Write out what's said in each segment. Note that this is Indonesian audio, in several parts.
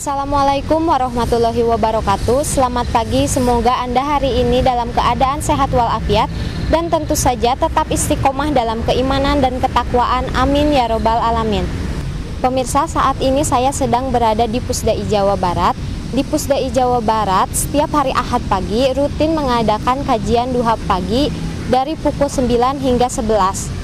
Assalamualaikum warahmatullahi wabarakatuh. Selamat pagi, semoga Anda hari ini dalam keadaan sehat walafiat dan tentu saja tetap istiqomah dalam keimanan dan ketakwaan. Amin ya robbal alamin. Pemirsa, saat ini saya sedang berada di Pusdai Jawa Barat. Di Pusdai Jawa Barat, setiap hari Ahad pagi rutin mengadakan kajian duha pagi dari pukul 9 hingga 11.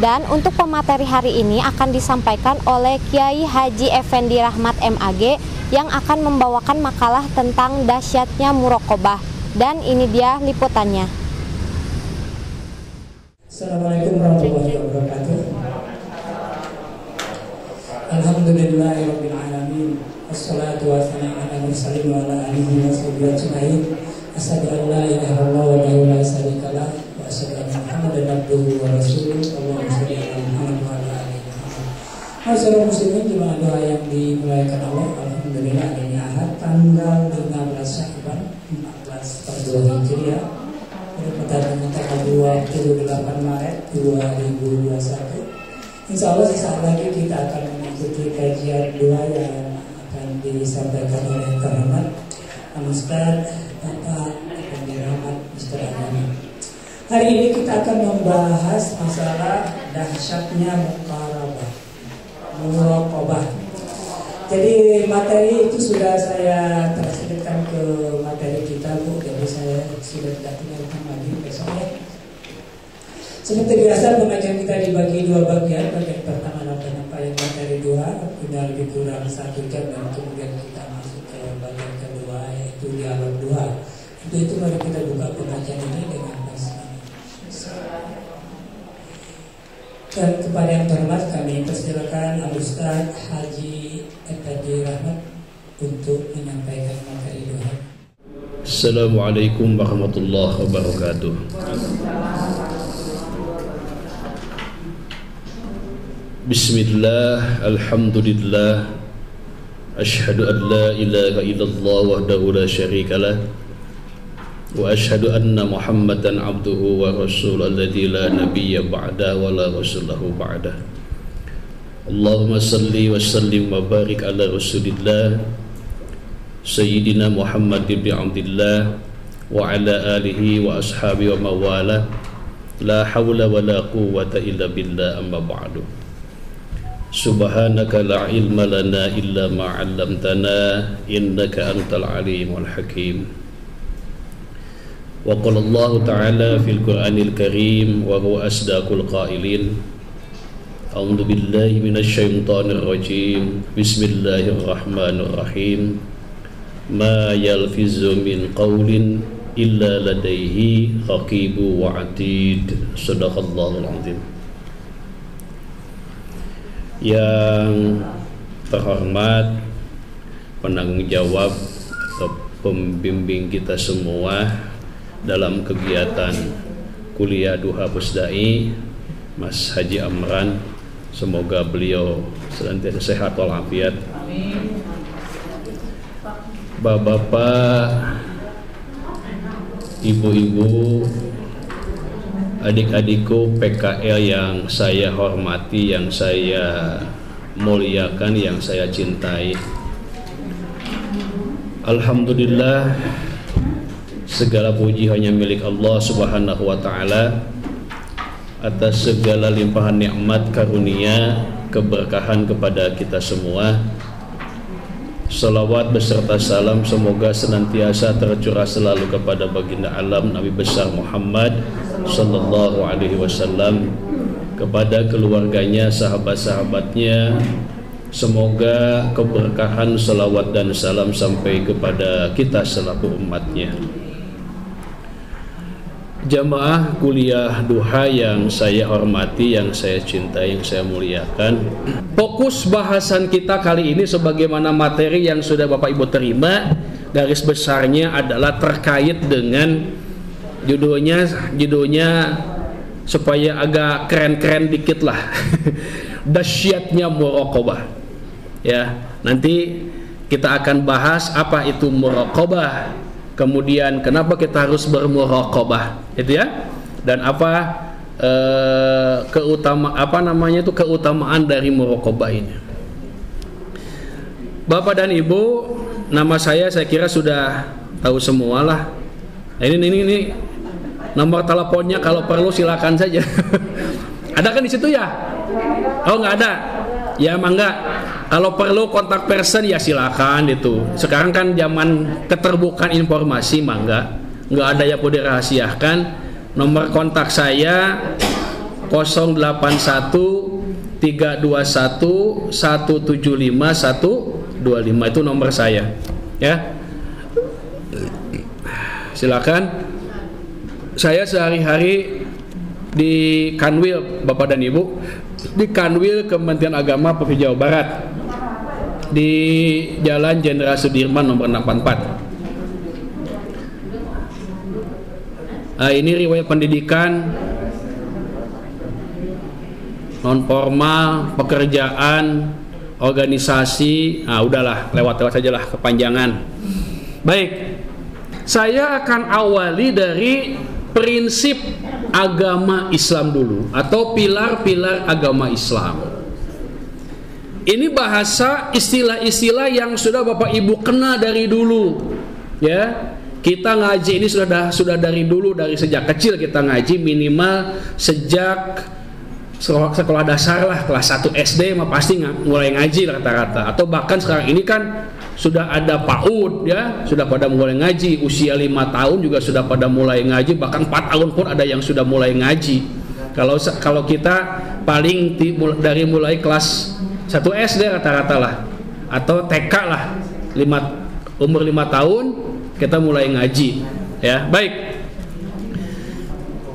Dan untuk pemateri hari ini akan disampaikan oleh Kiai Haji Effendi Rahmat MAG yang akan membawakan makalah tentang dahsyatnya muraqabah. Dan ini dia liputannya. Assalamualaikum warahmatullahi wabarakatuh. Alhamdulillahirabbil alamin. Wassalatu wassalamu ala mursalin wa ala alihi washabihi ajmain. Asyhadu an la ilaha illallah wa la syarika lah wa asyhadu anna Muhammadan abduhu wa rasuluh. Allahumma shalli ala Muhammad wa ala ali Muhammad. Masyaallah muslimin, jemaah doa yang dimuliakan Allah. Alhamdulillah hari ini Ahad tanggal 15 Sya'ban 14/2 Hijriah. Pada tanggal 28 Maret 2021. Insyaallah sesaat lagi kita akan mengikuti kajian doa yang akan disampaikan oleh terhormat Ustaz Bapak Effendi Rahmat Mr. Agama. Hari ini kita akan membahas masalah dahsyatnya muraqabah. Jadi materi itu sudah saya transkripsikan ke materi kita, Bu. Jadi saya sudah tidak tinggalkan lagi besoknya. Seperti biasa pengajian kita dibagi dua bagian. Bagian pertama adalah penyampaian materi doa, sudah lebih kurang 1 jam, dan kemudian kita masuk ke bagian kedua yaitu dialog doa. Itu mari kita buka pengajian ini dengan basmalah. Dan kepada yang terhormat kami persilakan Al-Ustaz Haji Effendi Rahmat untuk menyampaikan materi doa. Assalamualaikum warahmatullahi wabarakatuh. Bismillah, alhamdulillah, ashhadu an la ilaha illallah wahdahu la syarikalah, wa ashhadu anna Muhammadan abduhu wa rasuluh alladzi la nabiyya ba'da wa la rasulahu ba'da. Allahumma salli wa sallim wa barik ala rasulillah Sayyidina Muhammad ibn Abdillah wa ala alihi wa ashabihi wa mawala. La hawla wa la quwwata illa billah, amma ba'du. Subhanaka la ilma lana illa ma 'allamtana innaka antal alimul hakim. Wa qala Allah ta'ala fil Qur'anil Karim wa huwa asdaqul qailin. A'udzu billahi minasy syaithanir rajim. Bismillahirrahmanirrahim. Ma yalfizu min qawlin illa ladaihi raqibu wa atid. Shadaqallahul azim. Yang terhormat penanggung jawab atau pembimbing kita semua dalam kegiatan kuliah duha Pusdai, Mas Haji Amran, semoga beliau senantiasa sehat walafiat. Bapak-bapak, ibu-ibu, adik-adikku PKL yang saya hormati, yang saya muliakan, yang saya cintai. Alhamdulillah, segala puji hanya milik Allah Subhanahu wa ta'ala atas segala limpahan nikmat karunia keberkahan kepada kita semua. Salawat beserta salam semoga senantiasa tercurah selalu kepada baginda alam Nabi besar Muhammad sallallahu alaihi wasallam, kepada keluarganya, sahabat-sahabatnya. Semoga keberkahan, salawat dan salam sampai kepada kita selaku umatnya. Jamaah kuliah duha yang saya hormati, yang saya cintai, yang saya muliakan. Fokus bahasan kita kali ini sebagaimana materi yang sudah Bapak Ibu terima, garis besarnya adalah terkait dengan judulnya supaya agak keren-keren dikit lah. Dahsyatnya muraqabah. Ya, nanti kita akan bahas apa itu muraqabah, kemudian kenapa kita harus bermuraqabah, itu ya, dan apa keutamaan dari muraqabah ini. Bapak dan Ibu, nama saya kira sudah tahu semua lah. Nah, ini nomor teleponnya, kalau perlu silakan saja. Ada kan di situ ya? Oh, nggak ada. Ya emang nggak. Kalau perlu kontak person ya silakan itu. Sekarang kan zaman keterbukaan informasi, mah nggak ada yang perlu dirahasiakan. Nomor kontak saya 081 321 175 125, itu nomor saya. Ya. Silakan. Saya sehari-hari di Kanwil, Bapak dan Ibu, di Kanwil Kementerian Agama Provinsi Jawa Barat, di Jalan Jenderal Sudirman nomor 64. Nah, ini riwayat pendidikan, non formal, pekerjaan, organisasi. Nah, udahlah, lewat sajalah, kepanjangan. Baik, saya akan awali dari prinsip agama Islam dulu, atau pilar-pilar agama Islam. Ini bahasa istilah-istilah yang sudah Bapak Ibu kenal dari dulu, ya. Kita ngaji ini sudah dari dulu, dari sejak kecil kita ngaji, minimal sejak sekolah dasar lah, kelas 1 SD mah pasti mulai ngaji rata-rata. Atau bahkan sekarang ini kan sudah ada PAUD, ya, sudah pada mulai ngaji. Usia 5 tahun juga sudah pada mulai ngaji, bahkan 4 tahun pun ada yang sudah mulai ngaji. Kalau kita paling dari mulai kelas 1 SD rata-rata lah, atau TK lah, umur 5 tahun kita mulai ngaji, ya. Baik.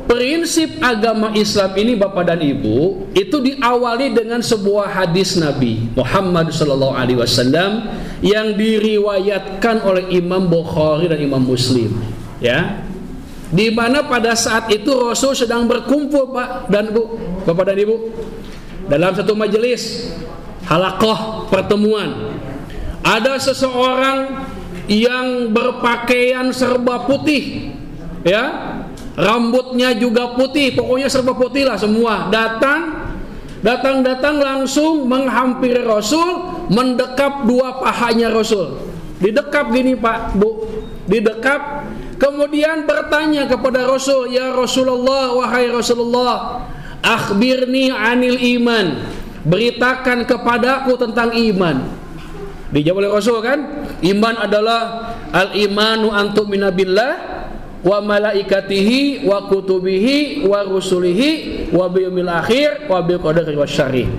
Prinsip agama Islam ini, Bapak dan Ibu, itu diawali dengan sebuah hadis Nabi Muhammad SAW yang diriwayatkan oleh Imam Bukhari dan Imam Muslim, ya. Di mana pada saat itu Rasul sedang berkumpul, Bapak dan Ibu, dalam satu majelis halaqah pertemuan. Ada seseorang yang berpakaian serba putih, ya. Rambutnya juga putih, pokoknya serba putih lah semua. Datang langsung menghampiri Rasul, mendekap dua pahanya Rasul. Didekap gini, Pak, Bu, didekap. Kemudian bertanya kepada Rasul, ya Rasulullah, wahai Rasulullah, akhbirni anil iman, beritakan kepadaku tentang iman. Dijawab oleh Rasul kan, iman adalah al-imanu antu'mina billah wa malaikatihi wa kutubihi wa rusulihi wa biyumil akhir wa bil qadari wasyarri.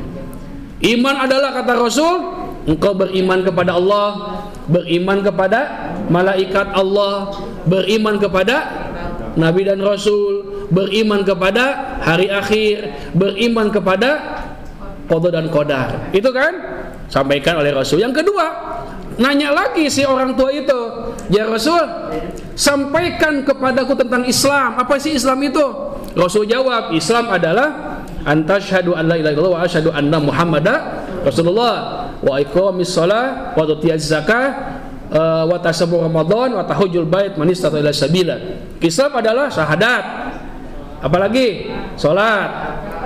Iman adalah, kata Rasul, engkau beriman kepada Allah, beriman kepada malaikat Allah, beriman kepada nabi dan rasul, beriman kepada hari akhir, beriman kepada qada dan qadar. Itu kan sampaikan oleh Rasul. Yang kedua, nanya lagi si orang tua itu, ya Rasul, sampaikan kepadaku tentang Islam. Apa sih Islam itu? Rasul jawab, Islam adalah antasyhadu an la ilaha illallah wa asyhadu anna muhammadar rasulullah wa iqamis shalah wa tutiyaz zakah wa tasawwur ramadan wa tahujjul bait man istata ila sabila. Islam adalah syahadat, apalagi salat,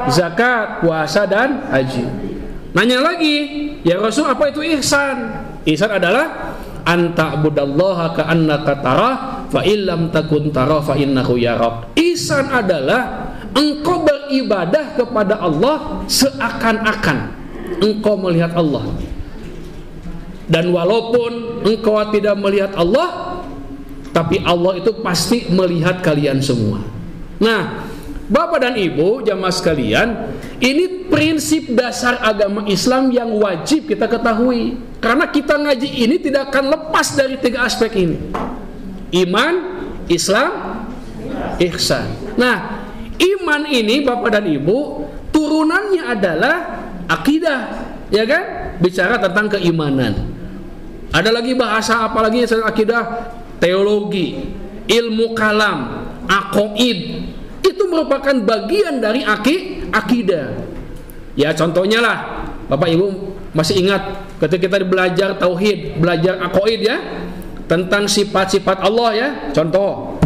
zakat, puasa dan haji. Nanya lagi, ya Rasul, apa itu ihsan? Ihsan adalah anta budallaha ka'annaka tarah fa illam takun tarah fa innahu yarak. Ihsan adalah engkau beribadah kepada Allah seakan-akan engkau melihat Allah. Dan walaupun engkau tidak melihat Allah, tapi Allah itu pasti melihat kalian semua. Nah, Bapak dan Ibu jamaah sekalian, ini prinsip dasar agama Islam yang wajib kita ketahui. Karena kita ngaji ini tidak akan lepas dari 3 aspek ini: iman, Islam, ihsan. Nah, iman ini Bapak dan Ibu turunannya adalah akidah, ya kan? Bicara tentang keimanan. Ada lagi bahasa apalagi selain akidah? Teologi, ilmu kalam, aqaid. Itu merupakan bagian dari akidah. Ya, contohnya lah, Bapak Ibu masih ingat ketika kita belajar tauhid, belajar aqaid, ya, tentang sifat-sifat Allah, ya. Contoh,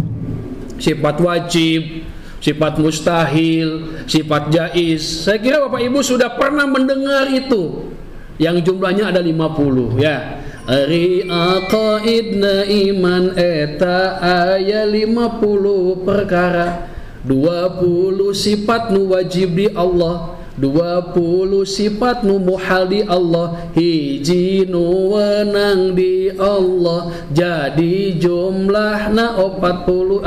sifat wajib, sifat mustahil, sifat jaiz. Saya kira Bapak Ibu sudah pernah mendengar itu. yang jumlahnya ada 50 ya. Ari aqaidna iman eta aya 50 perkara, 20 sifat nu wajib di Allah, 20 sifat nu muhal di Allah, hiji nu wenang di Allah. Jadi jumlahna 40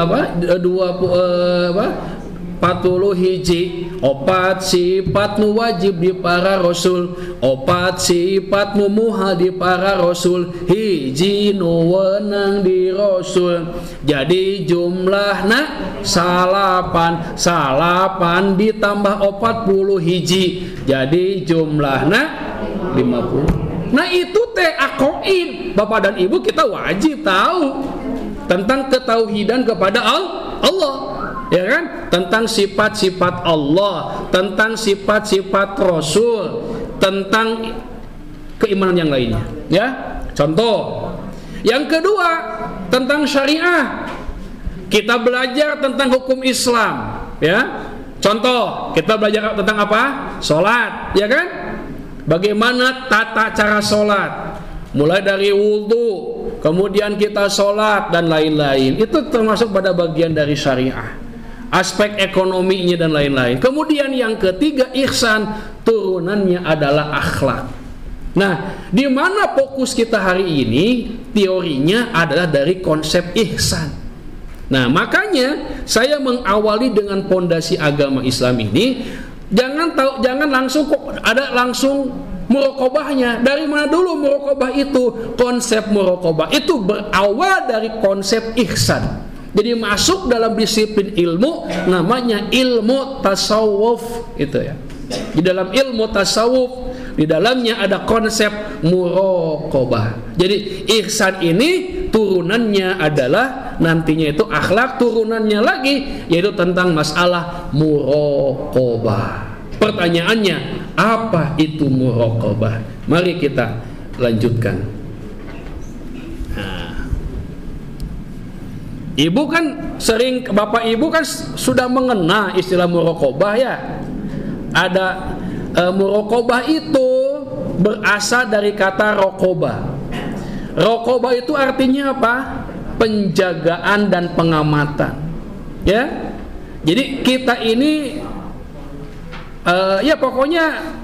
40 hiji, 4 sifat nu wajib di para rasul, 4 sifat nu muhal di para rasul, hiji nu wenang di rasul. Jadi jumlahna salapan ditambah 40 hiji, jadi jumlahna 50. Nah itu teh aqaid. Bapak dan Ibu kita wajib tahu tentang ketauhidan kepada Allah. Ya kan? Tentang sifat-sifat Allah, tentang sifat-sifat Rasul, tentang keimanan yang lainnya. Ya, contoh. Yang kedua, tentang syariah. Kita belajar tentang hukum Islam. Ya, contoh. Kita belajar tentang apa? Sholat. Ya kan? Bagaimana tata cara sholat? Mulai dari wudhu, kemudian kita sholat dan lain-lain. Itu termasuk pada bagian dari syariah. Aspek ekonominya dan lain-lain. Kemudian yang ketiga, ihsan, turunannya adalah akhlak. Nah, di mana fokus kita hari ini? Teorinya adalah dari konsep ihsan. Nah, makanya saya mengawali dengan pondasi agama Islam ini. Jangan langsung muraqabahnya. Dari mana dulu muraqabah itu? Konsep muraqabah itu berawal dari konsep ihsan. Jadi masuk dalam disiplin ilmu namanya ilmu tasawuf itu ya. Di dalam ilmu tasawuf di dalamnya ada konsep muraqabah. Jadi ihsan ini turunannya adalah nantinya itu akhlak, turunannya lagi yaitu tentang masalah muraqabah. Pertanyaannya, apa itu muraqabah? Mari kita lanjutkan. Ibu kan sering, Bapak Ibu kan sudah mengenal istilah muraqabah ya. Ada muraqabah itu berasal dari kata raqabah. Raqabah itu artinya apa? Penjagaan dan pengamatan. Ya. Jadi kita ini ya pokoknya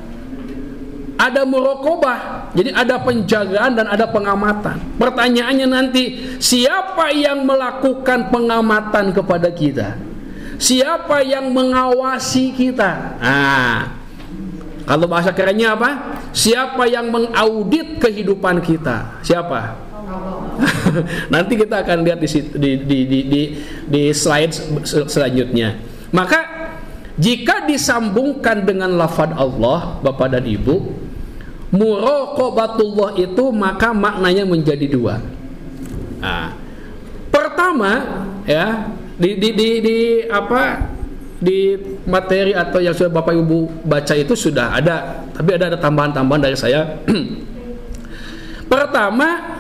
ada muraqabah, jadi ada penjagaan dan ada pengamatan. Pertanyaannya nanti, siapa yang melakukan pengamatan kepada kita? Siapa yang mengawasi kita? Nah, kalau bahasa kerennya apa? Siapa yang mengaudit kehidupan kita? Siapa? Nanti kita akan lihat di slide selanjutnya. Maka jika disambungkan dengan lafaz Allah, Bapak dan Ibu, muraqabatullah itu maka maknanya menjadi dua. Nah, pertama ya di materi atau yang sudah Bapak Ibu baca itu sudah ada, tapi ada tambahan-tambahan dari saya. Pertama,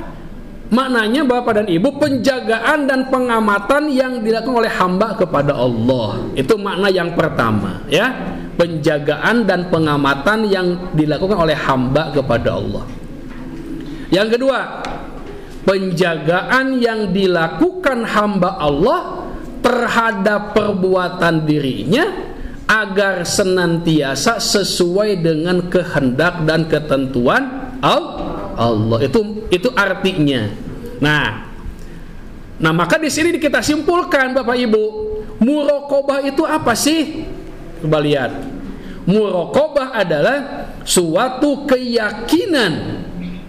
maknanya Bapak dan Ibu penjagaan dan pengamatan yang dilakukan oleh hamba kepada Allah. Itu makna yang pertama ya. Penjagaan dan pengamatan yang dilakukan oleh hamba kepada Allah. Yang kedua, penjagaan yang dilakukan hamba Allah terhadap perbuatan dirinya agar senantiasa sesuai dengan kehendak dan ketentuan Allah. Itu artinya. Nah maka di sini kita simpulkan Bapak Ibu, muraqabah itu apa sih? Coba lihat. Muraqabah adalah suatu keyakinan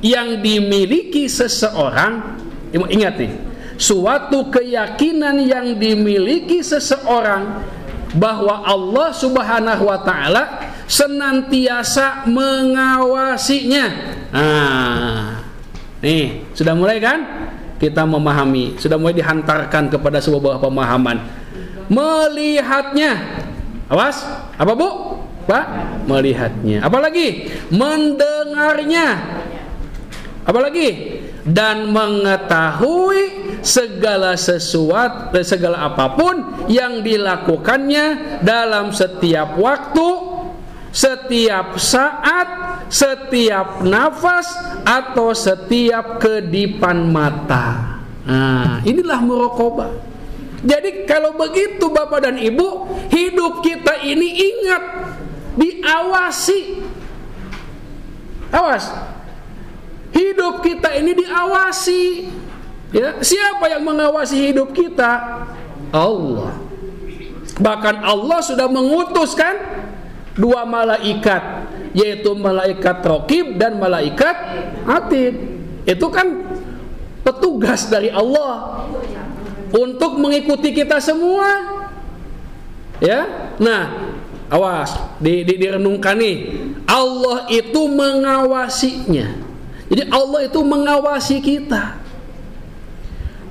yang dimiliki seseorang. Ingat nih, suatu keyakinan yang dimiliki seseorang bahwa Allah Subhanahu wa taala senantiasa mengawasinya. Nih, sudah mulai kan? Kita memahami, sudah mulai dihantarkan kepada sebuah pemahaman. Melihatnya. Awas, apa Bu? Pak, melihatnya. Apalagi? Mendengarnya. Apalagi? Dan mengetahui segala sesuatu, segala apapun yang dilakukannya dalam setiap waktu, setiap saat, setiap nafas, atau setiap kedipan mata. Nah, inilah muraqabah. Jadi kalau begitu Bapak dan Ibu, hidup kita ini ingat diawasi. Awas. Hidup kita ini diawasi. Ya, siapa yang mengawasi hidup kita? Allah. Bahkan Allah sudah mengutuskan 2 malaikat, yaitu malaikat Raqib dan malaikat Atid. Itu kan petugas dari Allah untuk mengikuti kita semua. Ya. Nah, awas, direnungkan nih. Allah itu mengawasinya. Jadi Allah itu mengawasi kita.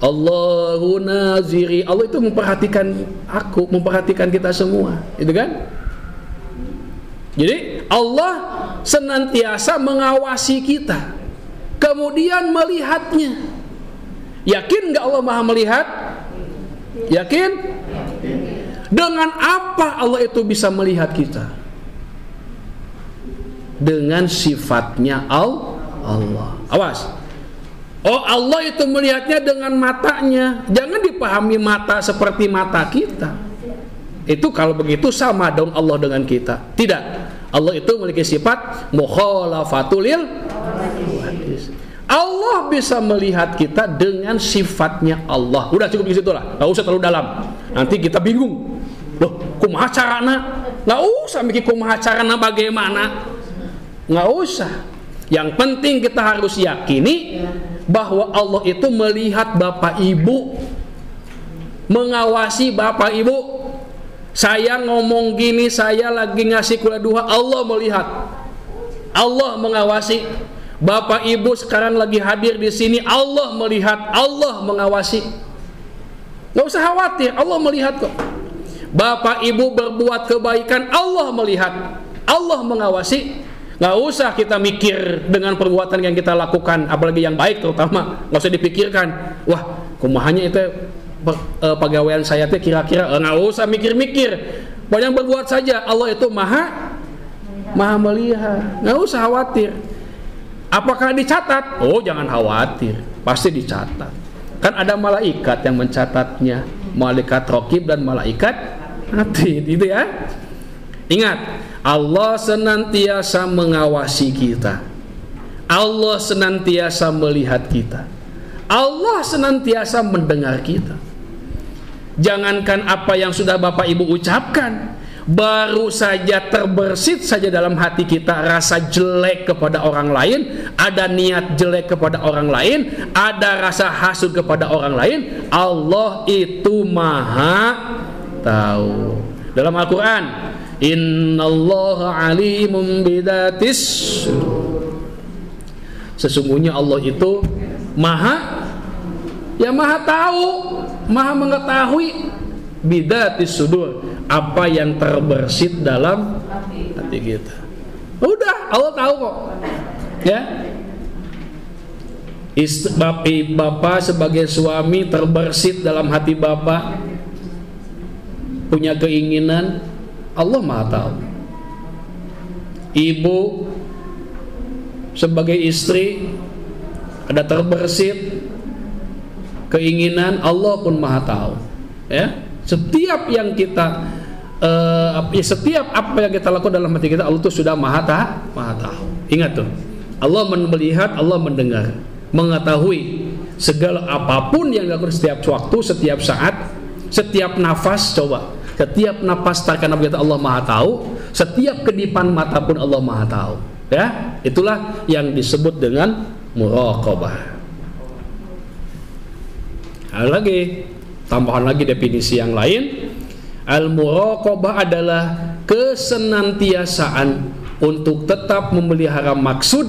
Allahu naziri, Allah itu memperhatikan aku, memperhatikan kita semua, gitu kan? Jadi Allah senantiasa mengawasi kita, kemudian melihatnya. Yakin nggak Allah maha melihat? Yakin? Dengan apa Allah itu bisa melihat kita? Dengan sifatnya Allah. Awas. Oh, Allah itu melihatnya dengan matanya. Jangan dipahami mata seperti mata kita. Itu kalau begitu sama dong Allah dengan kita. Tidak. Allah itu memiliki sifat mukhalafatul lil hadis. Allah bisa melihat kita dengan sifatnya Allah. Udah cukup di situ lah. Enggak usah terlalu dalam. Nanti kita bingung. Loh, kumaha carana? Enggak usah mikir kumaha carana bagaimana. Enggak usah. Yang penting kita harus yakini bahwa Allah itu melihat Bapak Ibu, mengawasi Bapak Ibu. Saya ngomong gini, saya lagi ngasih kuliah duha, Allah melihat, Allah mengawasi. Bapak Ibu sekarang lagi hadir di sini, Allah melihat, Allah mengawasi. Nggak usah khawatir, Allah melihat kok. Bapak Ibu berbuat kebaikan, Allah melihat, Allah mengawasi. Nggak usah kita mikir dengan perbuatan yang kita lakukan, apalagi yang baik terutama. Nggak usah dipikirkan, wah kumahanya itu pegawaian saya itu kira-kira. Nggak usah mikir-mikir, pokoknya berbuat saja. Allah itu maha melihat. Nggak usah khawatir. Apakah dicatat? Oh, jangan khawatir, pasti dicatat. Kan ada malaikat yang mencatatnya, malaikat Raqib dan malaikat Atid, gitu ya. Ingat, Allah senantiasa mengawasi kita. Allah senantiasa melihat kita. Allah senantiasa mendengar kita. Jangankan apa yang sudah Bapak Ibu ucapkan, baru saja terbersit saja dalam hati kita rasa jelek kepada orang lain, ada niat jelek kepada orang lain, ada rasa hasud kepada orang lain, Allah itu maha tahu. Dalam Al-Quran, innallaha alimun bidatis sudur. Sesungguhnya Allah itu maha tahu, maha mengetahui bidatis sudur, apa yang terbersit dalam hati kita. Udah, Allah tahu kok. Ya. Bapak sebagai suami terbersit dalam hati Bapak punya keinginan, Allah maha tahu. Ibu sebagai istri ada terbersit keinginan, Allah pun maha tahu. Ya, setiap yang kita setiap apa yang kita lakukan dalam hati kita, Allah itu sudah maha tahu. Ingat tuh, Allah melihat, Allah mendengar, mengetahui segala apapun yang dilakukan setiap waktu, setiap saat, setiap nafas. Coba, setiap nafas tarikan kita Allah maha tahu, setiap kedipan mata pun Allah maha tahu. Ya, itulah yang disebut dengan muraqabah. Ada lagi, tambahan lagi definisi yang lain. Al-muraqabah adalah kesenantiasaan untuk tetap memelihara maksud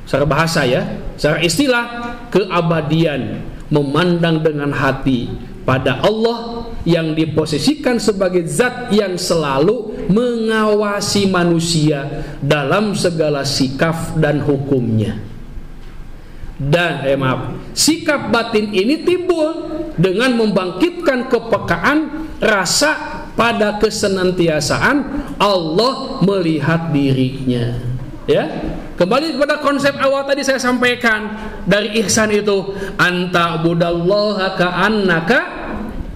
secara bahasa, ya, secara istilah, keabadian, memandang dengan hati pada Allah yang diposisikan sebagai zat yang selalu mengawasi manusia dalam segala sikap dan hukumnya. Dan sikap batin ini timbul dengan membangkitkan kepekaan rasa pada kesenantiasaan Allah melihat dirinya. Ya, kembali kepada konsep awal tadi saya sampaikan dari ihsan itu, anta budallaha ka'annaka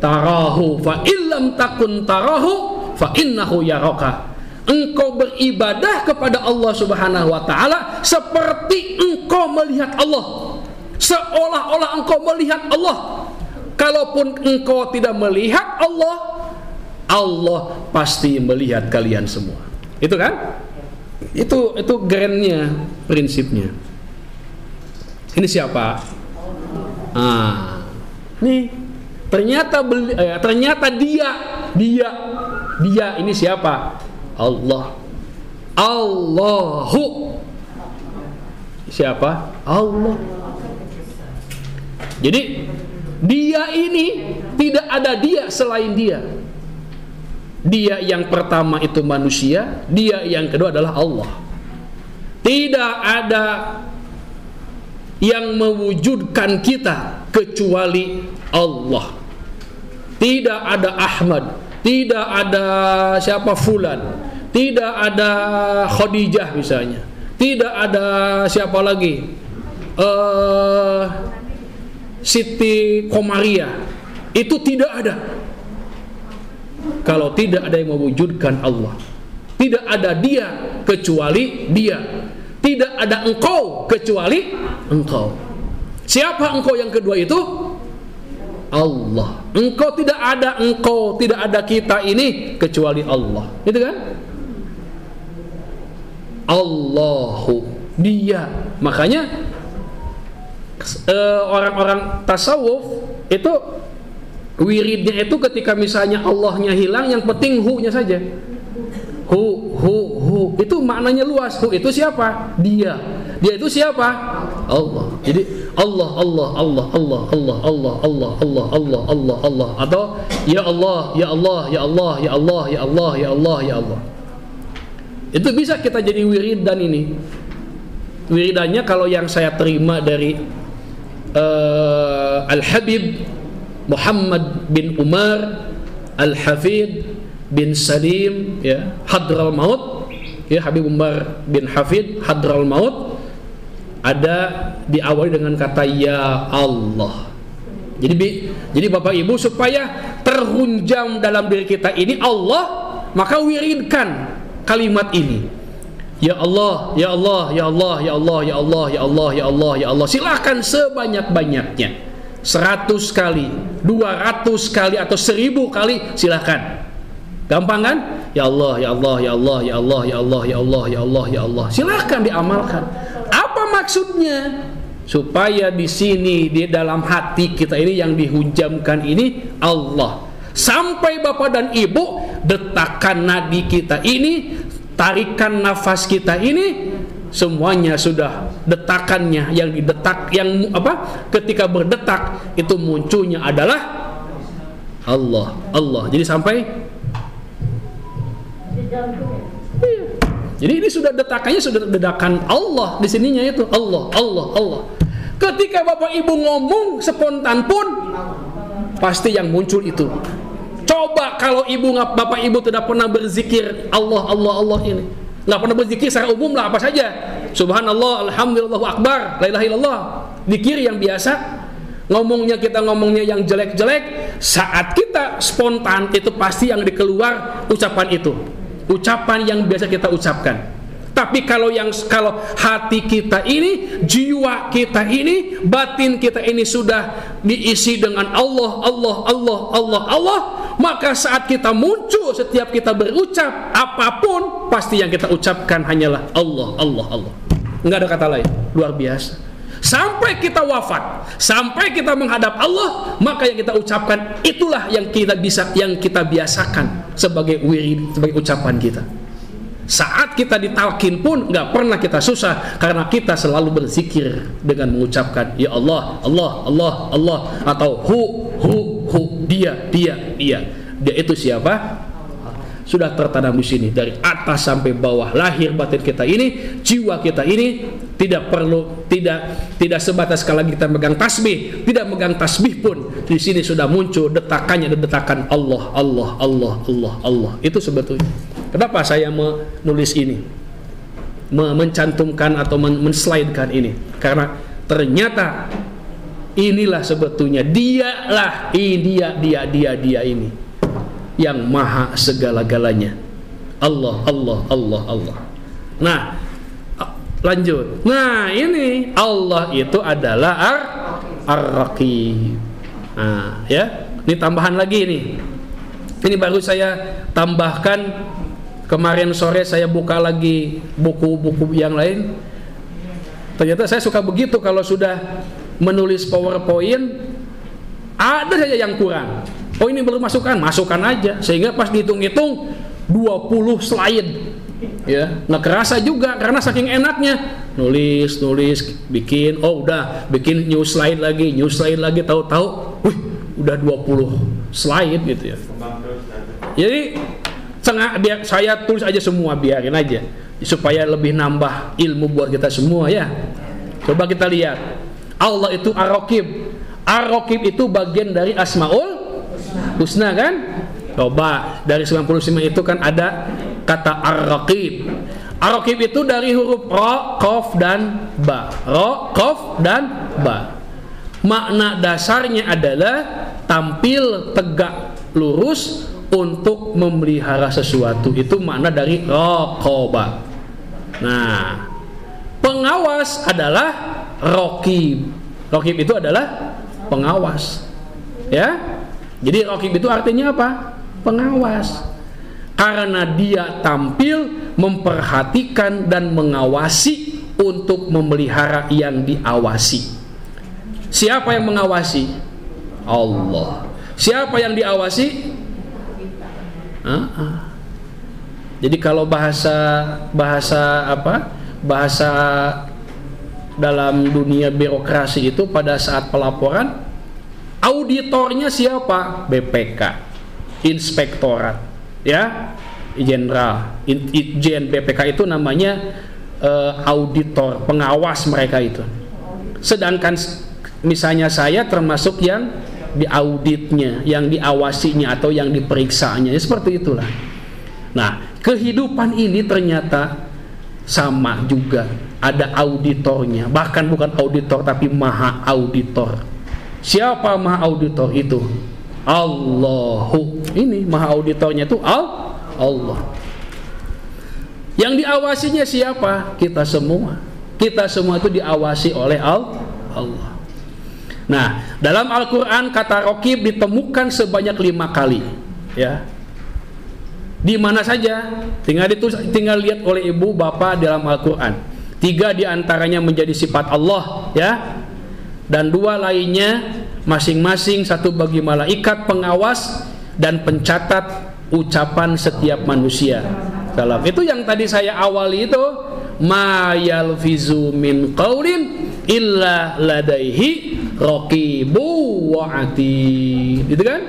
tarahu fa illam takun tarahu fa innahu yaraka. Engkau beribadah kepada Allah Subhanahu wa taala seperti engkau melihat Allah, seolah-olah engkau melihat Allah. Kalaupun engkau tidak melihat Allah, Allah pasti melihat kalian semua. Itu kan? Itu grand-nya, prinsipnya. Ini siapa? Nih ternyata dia ini siapa? Allah. Allahu. Siapa? Allah. Jadi dia ini tidak ada dia selain dia. Dia yang pertama itu manusia, dia yang kedua adalah Allah. Tidak ada yang mewujudkan kita kecuali Allah. Tidak ada Ahmad, tidak ada siapa fulan, tidak ada Khadijah misalnya, tidak ada siapa lagi, Siti Komaria. Itu tidak ada kalau tidak ada yang mewujudkan Allah. Tidak ada dia kecuali dia. Tidak ada engkau kecuali engkau. Siapa engkau yang kedua itu? Allah. Engkau tidak ada kita ini kecuali Allah. Itu kan? Allahu, dia. Makanya orang-orang tasawuf itu wiridnya itu ketika misalnya Allahnya hilang, yang penting hu-nya saja. Hu. Itu maknanya luas. Hu itu siapa? Dia. Dia itu siapa? Allah. Jadi Allah. Atau ya Allah. Itu bisa kita jadi wiridan ini. Wiridannya kalau yang saya terima dari Al-Habib Muhammad bin Umar Al-Hafid bin Salim, ya, Hadral Maut, ya, Habib Umar bin Hafid Hadral Maut, ada diawali dengan kata ya Allah. Jadi Bapak Ibu, supaya terhunjam dalam diri kita ini Allah, maka wiridkan kalimat ini. Ya Allah, ya Allah, ya Allah, ya Allah, ya Allah, ya Allah, ya Allah, ya Allah. Silakan sebanyak-banyaknya. 100 kali, 200 kali atau 1000 kali, silakan. Gampang kan? Ya Allah, ya Allah, ya Allah, ya Allah, ya Allah, ya Allah, ya Allah, ya Allah. Silakan diamalkan. Apa maksudnya? Supaya di sini, di dalam hati kita ini yang dihunjamkan ini Allah. Sampai Bapak dan Ibu, detakan nadi kita ini, tarikan nafas kita ini, semuanya sudah detakannya yang didetak, yang apa? Ketika berdetak itu munculnya adalah Allah. Jadi sampai jadi ini sudah detakannya, sudah dedakan Allah di sininya itu Allah. Ketika Bapak Ibu ngomong spontan pun pasti yang muncul itu. Coba kalau Bapak Ibu tidak pernah berzikir Allah ini, nggak pernah berzikir secara umum lah, apa saja, Subhanallah, Alhamdulillah, Akbar, La ilaha illallah, zikir yang biasa. Kita ngomongnya yang jelek-jelek, saat kita spontan itu pasti yang dikeluar ucapan itu, ucapan yang biasa kita ucapkan. Tapi kalau hati kita ini, jiwa kita ini, batin kita ini sudah diisi dengan Allah, maka saat kita muncul, setiap kita berucap apapun, pasti yang kita ucapkan hanyalah Allah. Enggak ada kata lain. Luar biasa. Sampai kita wafat, sampai kita menghadap Allah, maka yang kita ucapkan itulah yang kita biasakan sebagai wirid, sebagai ucapan kita. Saat kita ditalkin pun nggak pernah kita susah, karena kita selalu berzikir dengan mengucapkan ya Allah, atau hu, dia itu siapa? sudah tertanam di sini dari atas sampai bawah. Lahir batin kita ini, jiwa kita ini tidak perlu tidak sebatas kalau kita megang tasbih, tidak megang tasbih pun di sini sudah muncul detakannya, detakan Allah, Allah, Allah, Allah, Allah. Itu sebetulnya. Kenapa saya menulis ini? Mencantumkan atau menslidekan ini? Karena ternyata inilah sebetulnya dia ini yang maha segala-galanya. Allah, Allah, Allah, Allah. Nah, lanjut. Nah, ini Allah itu adalah Ar-Raqib. Nah, ya. Ini tambahan lagi nih. Ini baru saya tambahkan. Kemarin sore saya buka lagi buku-buku yang lain. Ternyata saya suka begitu kalau sudah menulis PowerPoint ada saja yang kurang. Oh, ini belum masukkan aja. Sehingga pas dihitung-hitung 20 slide. Ya, nggak kerasa juga karena saking enaknya. Nulis, bikin, bikin new slide lagi, tahu-tahu, udah 20 slide gitu ya. Jadi biar saya tulis aja semua, biarin aja supaya lebih nambah ilmu buat kita semua ya. Coba kita lihat. Allah itu Ar-Raqib. Ar-Raqib itu bagian dari Asmaul Husna kan? Coba dari 99 itu kan ada kata Ar-Raqib. Ar-Raqib itu dari huruf Ra, Qaf dan Ba. Ra, Qaf dan Ba. Makna dasarnya adalah tampil tegak lurus untuk memelihara sesuatu. Itu makna dari Raqaba. Nah, pengawas adalah Raqib. Raqib itu adalah pengawas. Ya. Jadi Raqib itu artinya apa? Pengawas. Karena dia tampil memperhatikan dan mengawasi untuk memelihara yang diawasi. Siapa yang mengawasi? Allah. Siapa yang diawasi? Jadi kalau bahasa dalam dunia birokrasi itu pada saat pelaporan, auditornya siapa? BPK, inspektorat, ya, jenderal, Itjen BPK itu namanya auditor, pengawas mereka itu. Sedangkan misalnya saya termasuk yang diauditnya, yang diawasinya atau yang diperiksanya, ya, seperti itulah. Nah, kehidupan ini ternyata sama juga, ada auditornya, bahkan bukan auditor tapi maha auditor. Siapa maha auditor itu? Allahu. Ini maha auditornya itu Allah. Yang diawasinya siapa? Kita semua. Kita semua itu diawasi oleh Allah. Nah, dalam Al-Quran kata Raqib ditemukan sebanyak 5 kali, ya. Di mana saja? Tinggal lihat oleh ibu bapak dalam Al-Quran. 3 diantaranya menjadi sifat Allah, ya. Dan 2 lainnya masing-masing, 1 bagi malaikat pengawas dan pencatat ucapan setiap manusia. Kalau itu yang tadi saya awali itu, ma yalfizu min qaulin illa ladaihi raqibu wa atid. Gitu kan?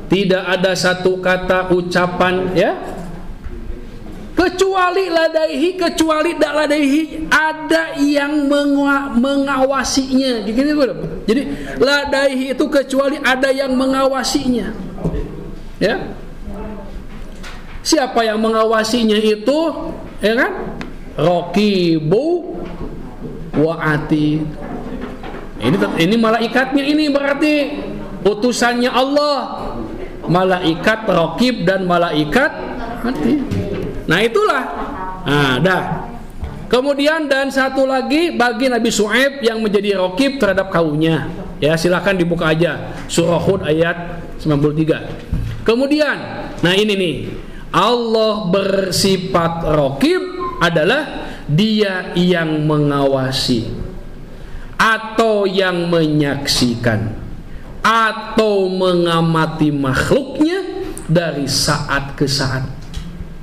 Tidak ada satu kata ucapan, ya, kecuali ladaihi, kecuali dak ladaihi ada yang mengawasinya. Gitu. Jadi ladaihi itu kecuali ada yang mengawasinya. Ya. Siapa yang mengawasinya itu? Ya kan? Raqibu wa atid. Ini malaikatnya, ini berarti utusannya Allah. Malaikat Raqib dan malaikat atid. Nah, itulah. Nah, dah. Kemudian dan satu lagi bagi Nabi Syuaib yang menjadi Raqib terhadap kaumnya. Ya, silakan dibuka aja surah Hud ayat 93. Kemudian, nah ini nih, Allah bersifat Raqib adalah dia yang mengawasi atau yang menyaksikan atau mengamati makhluknya dari saat ke saat.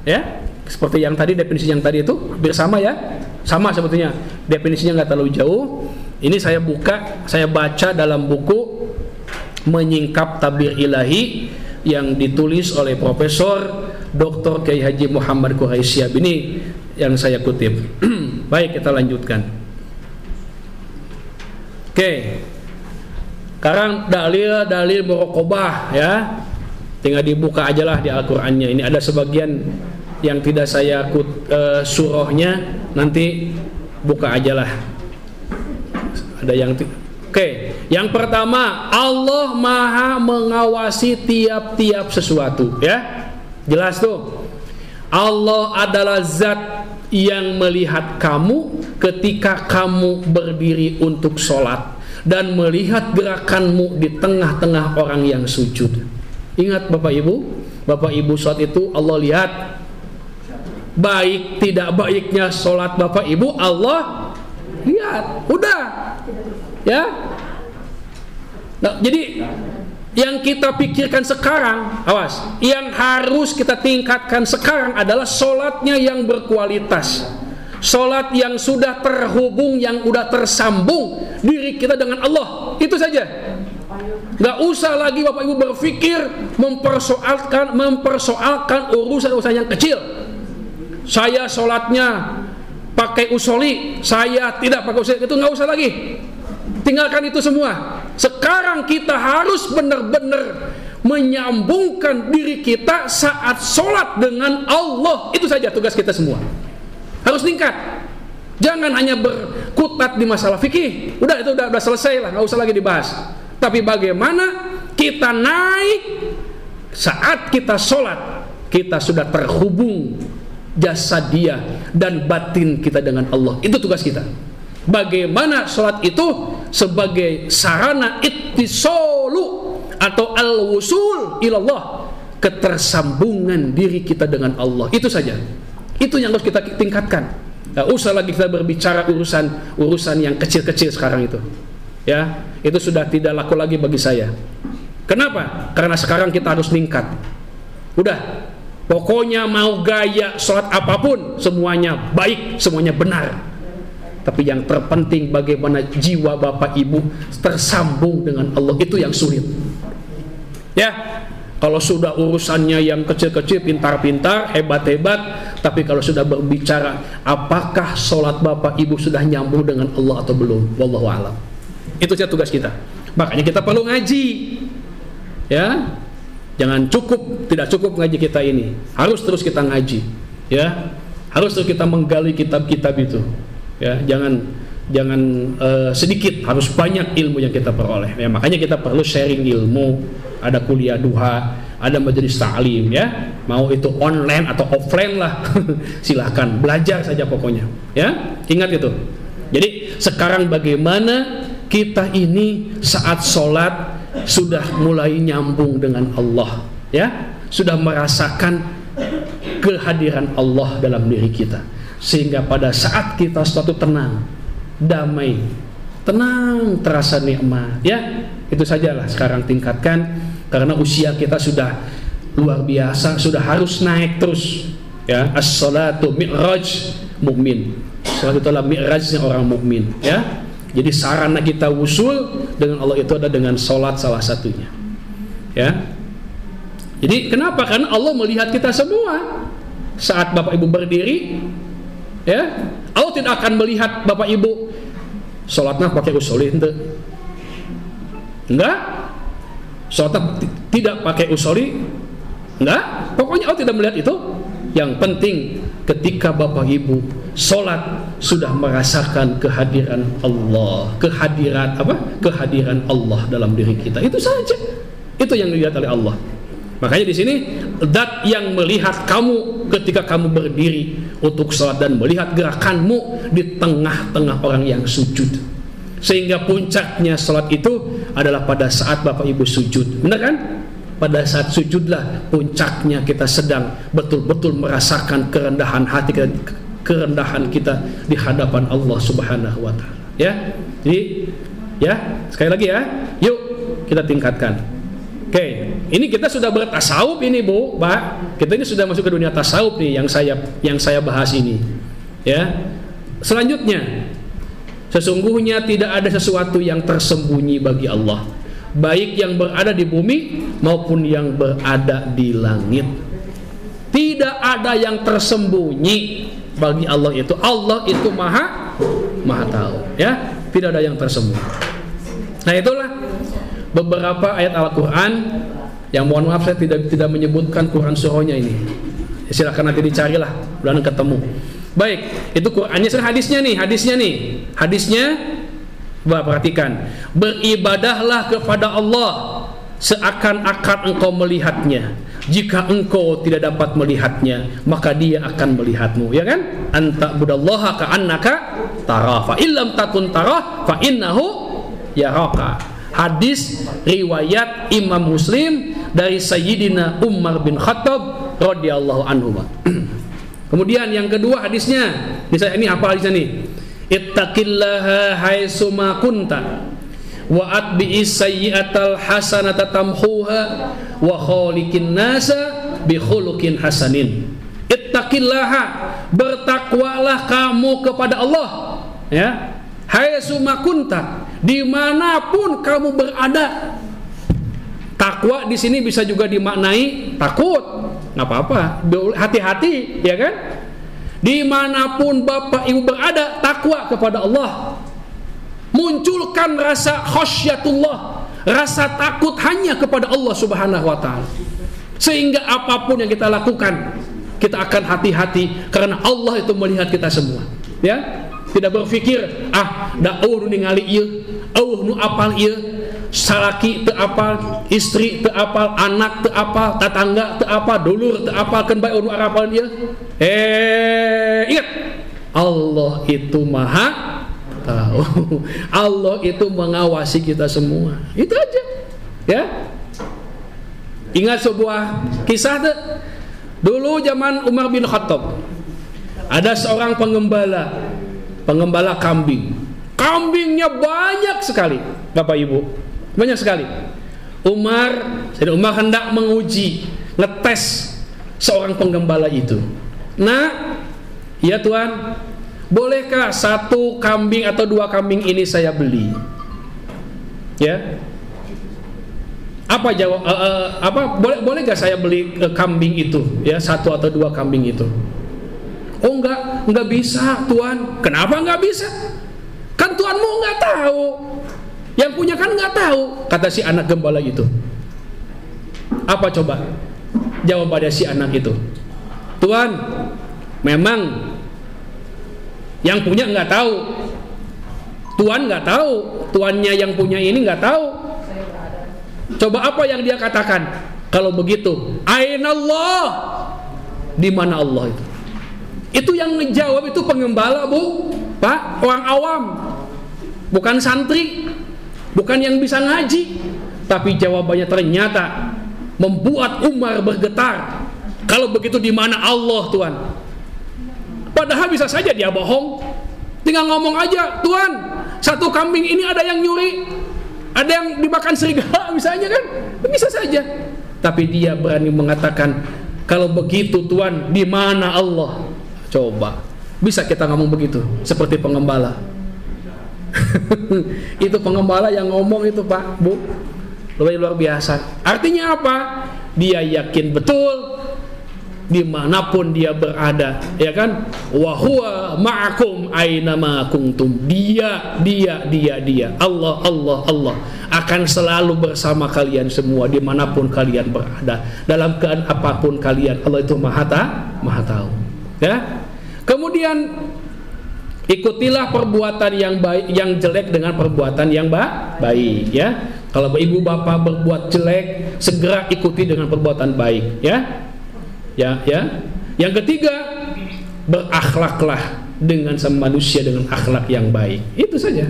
Ya, seperti yang tadi, definisi yang tadi itu hampir sama ya, sama sebetulnya definisinya, nggak terlalu jauh. Ini saya baca dalam buku Menyingkap Tabir Ilahi yang ditulis oleh Profesor Dr. Kiai Haji Muhammad Quraisyab. Ini yang saya kutip. Baik, kita lanjutkan. Oke. Sekarang dalil muraqabah ya. Tinggal dibuka aja lah di Al-Qur'annya. Ini ada sebagian yang tidak saya surahnya, nanti buka aja lah. Ada yang Oke, yang pertama, Allah Maha mengawasi tiap-tiap sesuatu, ya. Jelas tuh. Allah adalah zat yang melihat kamu ketika kamu berdiri untuk sholat dan melihat gerakanmu di tengah-tengah orang yang sujud. Ingat Bapak Ibu sholat itu Allah lihat. Baik tidak baiknya sholat Bapak Ibu Allah lihat. Udah, ya. Nah, jadi yang kita pikirkan sekarang, awas, yang harus kita tingkatkan sekarang adalah sholatnya yang berkualitas, sholat yang sudah terhubung, yang sudah tersambung diri kita dengan Allah. Itu saja. Gak usah lagi Bapak Ibu berpikir mempersoalkan urusan-urusan yang kecil. Saya sholatnya pakai usoli, saya tidak pakai usoli, itu gak usah lagi. Tinggalkan itu semua. Sekarang kita harus benar-benar menyambungkan diri kita saat sholat dengan Allah. Itu saja tugas kita semua. Harus tingkat. Jangan hanya berkutat di masalah fikih. Udah, itu udah selesai lah, nggak usah lagi dibahas. Tapi bagaimana kita naik saat kita sholat, kita sudah terhubung jasadiah dan batin kita dengan Allah. Itu tugas kita. Bagaimana sholat itu sebagai sarana ittisalu atau al-wusul ilallah, ketersambungan diri kita dengan Allah. Itu saja. Itu yang harus kita tingkatkan. Nggak usah lagi kita berbicara urusan yang kecil-kecil sekarang itu. Ya, itu sudah tidak laku lagi bagi saya. Kenapa? Karena sekarang kita harus meningkat. Udah, pokoknya mau gaya sholat apapun, semuanya baik, semuanya benar. Tapi yang terpenting bagaimana jiwa Bapak Ibu tersambung dengan Allah, itu yang sulit. Ya, kalau sudah urusannya yang kecil-kecil, pintar-pintar, hebat-hebat, tapi kalau sudah berbicara apakah sholat Bapak Ibu sudah nyambung dengan Allah atau belum, wallahu a'lam. Itu saja tugas kita. Makanya kita perlu ngaji. Ya, jangan tidak cukup ngaji kita ini. Harus terus kita ngaji. Ya, harus terus kita menggali kitab-kitab itu. Ya, jangan sedikit, harus banyak ilmu yang kita peroleh. Ya, makanya kita perlu sharing ilmu. Ada kuliah duha, ada majelis ta'lim, ya. Mau itu online atau offline lah. Silahkan belajar saja pokoknya. Ya, ingat itu. Jadi sekarang bagaimana kita ini saat sholat sudah mulai nyambung dengan Allah, ya, sudah merasakan kehadiran Allah dalam diri kita, sehingga pada saat kita suatu tenang, damai, tenang, terasa nikmat, ya. Itu sajalah sekarang tingkatkan, karena usia kita sudah luar biasa, sudah harus naik terus, ya. As-salatu mi'raj mukmin. Salat itu adalah mi'rajnya orang mukmin, ya. Jadi sarana kita wusul dengan Allah itu ada dengan sholat salah satunya, ya. Jadi kenapa? Karena Allah melihat kita semua saat Bapak Ibu berdiri, ya. Allah tidak akan melihat Bapak Ibu sholatnya pakai usuli, enggak. Sholatnya tidak pakai usuli, enggak. Pokoknya Allah tidak melihat itu. Yang penting ketika Bapak Ibu sholat sudah merasakan kehadiran Allah, kehadiran Allah dalam diri kita. Itu saja. Itu yang dilihat oleh Allah. Makanya di sini zat yang melihat kamu ketika kamu berdiri untuk sholat dan melihat gerakanmu di tengah-tengah orang yang sujud. Sehingga puncaknya sholat itu adalah pada saat Bapak Ibu sujud. Benar kan? Pada saat sujudlah puncaknya kita sedang betul-betul merasakan kerendahan hati kita, kerendahan kita di hadapan Allah Subhanahu wa taala. Ya. Jadi ya, sekali lagi ya. Yuk kita tingkatkan. Oke, ini kita sudah bertasawuf ini, Bu, Pak. Kita ini sudah masuk ke dunia tasawuf nih yang saya bahas ini. Ya. Selanjutnya, sesungguhnya tidak ada sesuatu yang tersembunyi bagi Allah, baik yang berada di bumi maupun yang berada di langit. Tidak ada yang tersembunyi bagi Allah itu. Allah itu maha tahu, ya. Tidak ada yang tersembunyi. Nah, itulah beberapa ayat Al-Quran yang mohon maaf saya tidak menyebutkan Quran surahnya ini. Silakan nanti dicarilah, mudah-mudahan ketemu. Baik, itu Qurannya. Hadisnya perhatikan. Beribadahlah kepada Allah seakan-akan engkau melihatnya. Jika engkau tidak dapat melihatnya, maka dia akan melihatmu, ya kan? Anta budallaha ka'annaka tarah, fa illam takun tarah fa innahu yaraka. Hadis riwayat Imam Muslim dari Sayyidina Umar bin Khattab radhiyallahu anhu. Kemudian yang kedua hadisnya, ini apa hadisnya nih? Ittaqillaha haitsuma kunta wa atbi'is sayyi'atal hasanata tamhuha wa khaliqin nasa bi khuluqin hasanin. Ittaqillaha, bertakwalah kamu kepada Allah, ya. Haitsuma kunta, dimanapun kamu berada. Takwa di sini bisa juga dimaknai takut, nggak apa-apa, hati-hati, ya kan? Dimanapun bapak ibu berada, takwa kepada Allah. Munculkan rasa khasyatullah, rasa takut hanya kepada Allah subhanahu wa ta'ala. Sehingga apapun yang kita lakukan, kita akan hati-hati karena Allah itu melihat kita semua, ya. Tidak berpikir nu ningali ieu, nu apal ieu, salaki teu apal, istri teu apal, anak teu apal, tetangga teu apal, dulur teu apal, keun bae nu apal ieu. Ingat, Allah itu maha tahu. Allah itu mengawasi kita semua. Itu aja, ya. Ingat sebuah kisah tuh. Dulu zaman Umar bin Khattab, ada seorang pengembala kambing. Kambingnya banyak sekali, Bapak Ibu, banyak sekali. Umar hendak menguji, ngetes seorang penggembala itu. Nah, ya Tuhan, bolehkah 1 kambing atau 2 kambing ini saya beli? Ya. Apa jawab? Boleh gak saya beli kambing itu? Ya, 1 atau 2 kambing itu. Oh enggak bisa Tuhan. Kenapa enggak bisa? Kan Tuhanmu enggak tahu. Yang punya kan enggak tahu, kata si anak gembala itu. Apa coba jawabannya si anak itu? Tuhan, memang yang punya enggak tahu. Tuhan enggak tahu. Tuannya yang punya ini enggak tahu. Coba apa yang dia katakan? Kalau begitu, Ainallah, di mana Allah itu? Itu yang ngejawab itu pengembala, Bu, Pak, orang awam, bukan santri, bukan yang bisa ngaji. Tapi jawabannya ternyata membuat Umar bergetar. Kalau begitu di mana Allah, Tuhan? Padahal bisa saja dia bohong, tinggal ngomong aja, Tuhan, 1 kambing ini ada yang nyuri, ada yang dimakan serigala misalnya kan, bisa saja. Tapi dia berani mengatakan, kalau begitu Tuhan, di mana Allah? Coba, bisa kita ngomong begitu seperti pengembala? Itu pengembala yang ngomong itu, Pak, Bu, luar biasa. Artinya apa? Dia yakin betul dimanapun dia berada, ya kan? Wa huwa ma'akum ainama kuntum. Dia Allah akan selalu bersama kalian semua dimanapun kalian berada, dalam keadaan apapun kalian. Allah itu maha tahu, ya. Kemudian ikutilah perbuatan yang baik, yang jelek dengan perbuatan yang baik, ya. Kalau ibu bapak berbuat jelek, segera ikuti dengan perbuatan baik, ya. Yang ketiga, berakhlaklah dengan sama manusia dengan akhlak yang baik. Itu saja.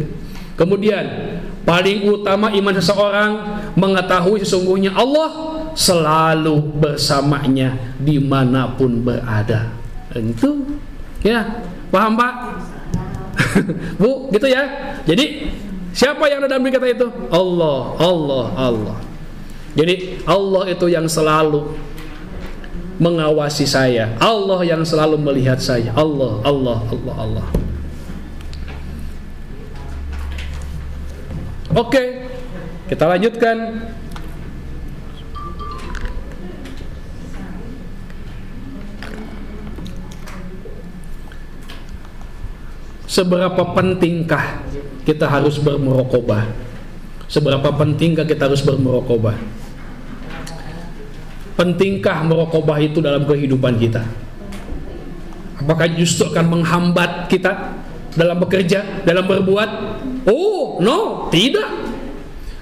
Kemudian paling utama iman seseorang mengetahui sesungguhnya Allah selalu bersamanya dimanapun berada. Itu, ya, paham Pak? Bu, gitu ya. Jadi siapa yang ada dalam diri kita itu? Allah. Jadi Allah itu yang selalu mengawasi saya, Allah yang selalu melihat saya. Allah. Oke, kita lanjutkan. seberapa pentingkah kita harus bermuraqabah? Seberapa pentingkah kita harus bermuraqabah? Pentingkah muraqabah itu dalam kehidupan kita? Apakah justru akan menghambat kita dalam bekerja, dalam berbuat? Oh, no, tidak.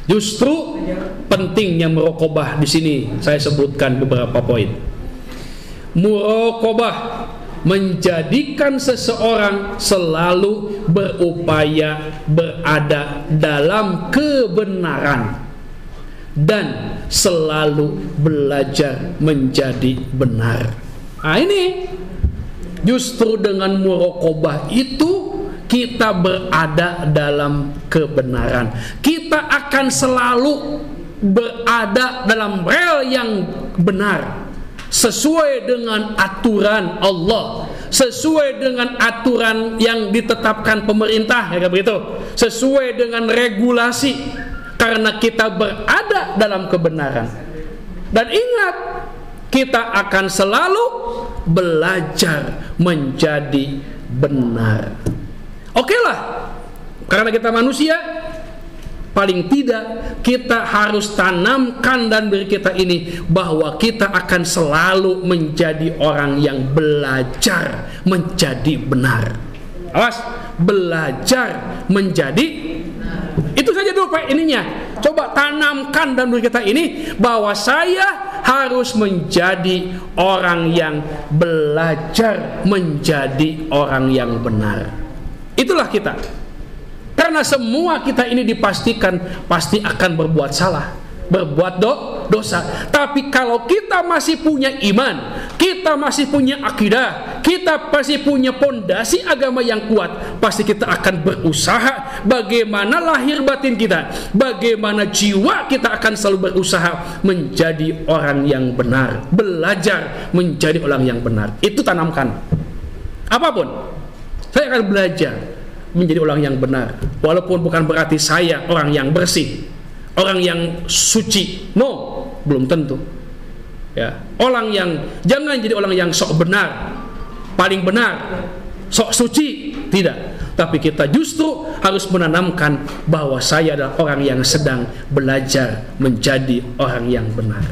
Justru pentingnya muraqabah di sini saya sebutkan beberapa poin. Muraqabah menjadikan seseorang selalu berupaya berada dalam kebenaran dan selalu belajar menjadi benar. Nah, ini justru dengan muraqabah itu kita berada dalam kebenaran. Kita akan selalu berada dalam rel yang benar, sesuai dengan aturan Allah, sesuai dengan aturan yang ditetapkan pemerintah, ya begitu, sesuai dengan regulasi, karena kita berada dalam kebenaran. Dan ingat, kita akan selalu belajar menjadi benar. Oke lah, karena kita manusia, paling tidak kita harus tanamkan dalam diri kita ini bahwa kita akan selalu menjadi orang yang belajar menjadi benar. Awas, belajar menjadi, itu saja dulu Pak ininya. Coba tanamkan dalam diri kita ini bahwa saya harus menjadi orang yang belajar menjadi orang yang benar. Itulah kita. Karena semua kita ini dipastikan pasti akan berbuat salah, berbuat dosa. Tapi kalau kita masih punya iman, kita masih punya akidah, kita masih punya pondasi agama yang kuat, pasti kita akan berusaha bagaimana lahir batin kita, bagaimana jiwa kita akan selalu berusaha menjadi orang yang benar, belajar menjadi orang yang benar. Itu tanamkan. Apapun, saya akan belajar menjadi orang yang benar, walaupun bukan berarti saya orang yang bersih, orang yang suci. No, belum tentu. Ya, orang yang, jangan jadi orang yang sok benar, paling benar, sok suci, tidak. Tapi kita justru harus menanamkan bahwa saya adalah orang yang sedang belajar menjadi orang yang benar.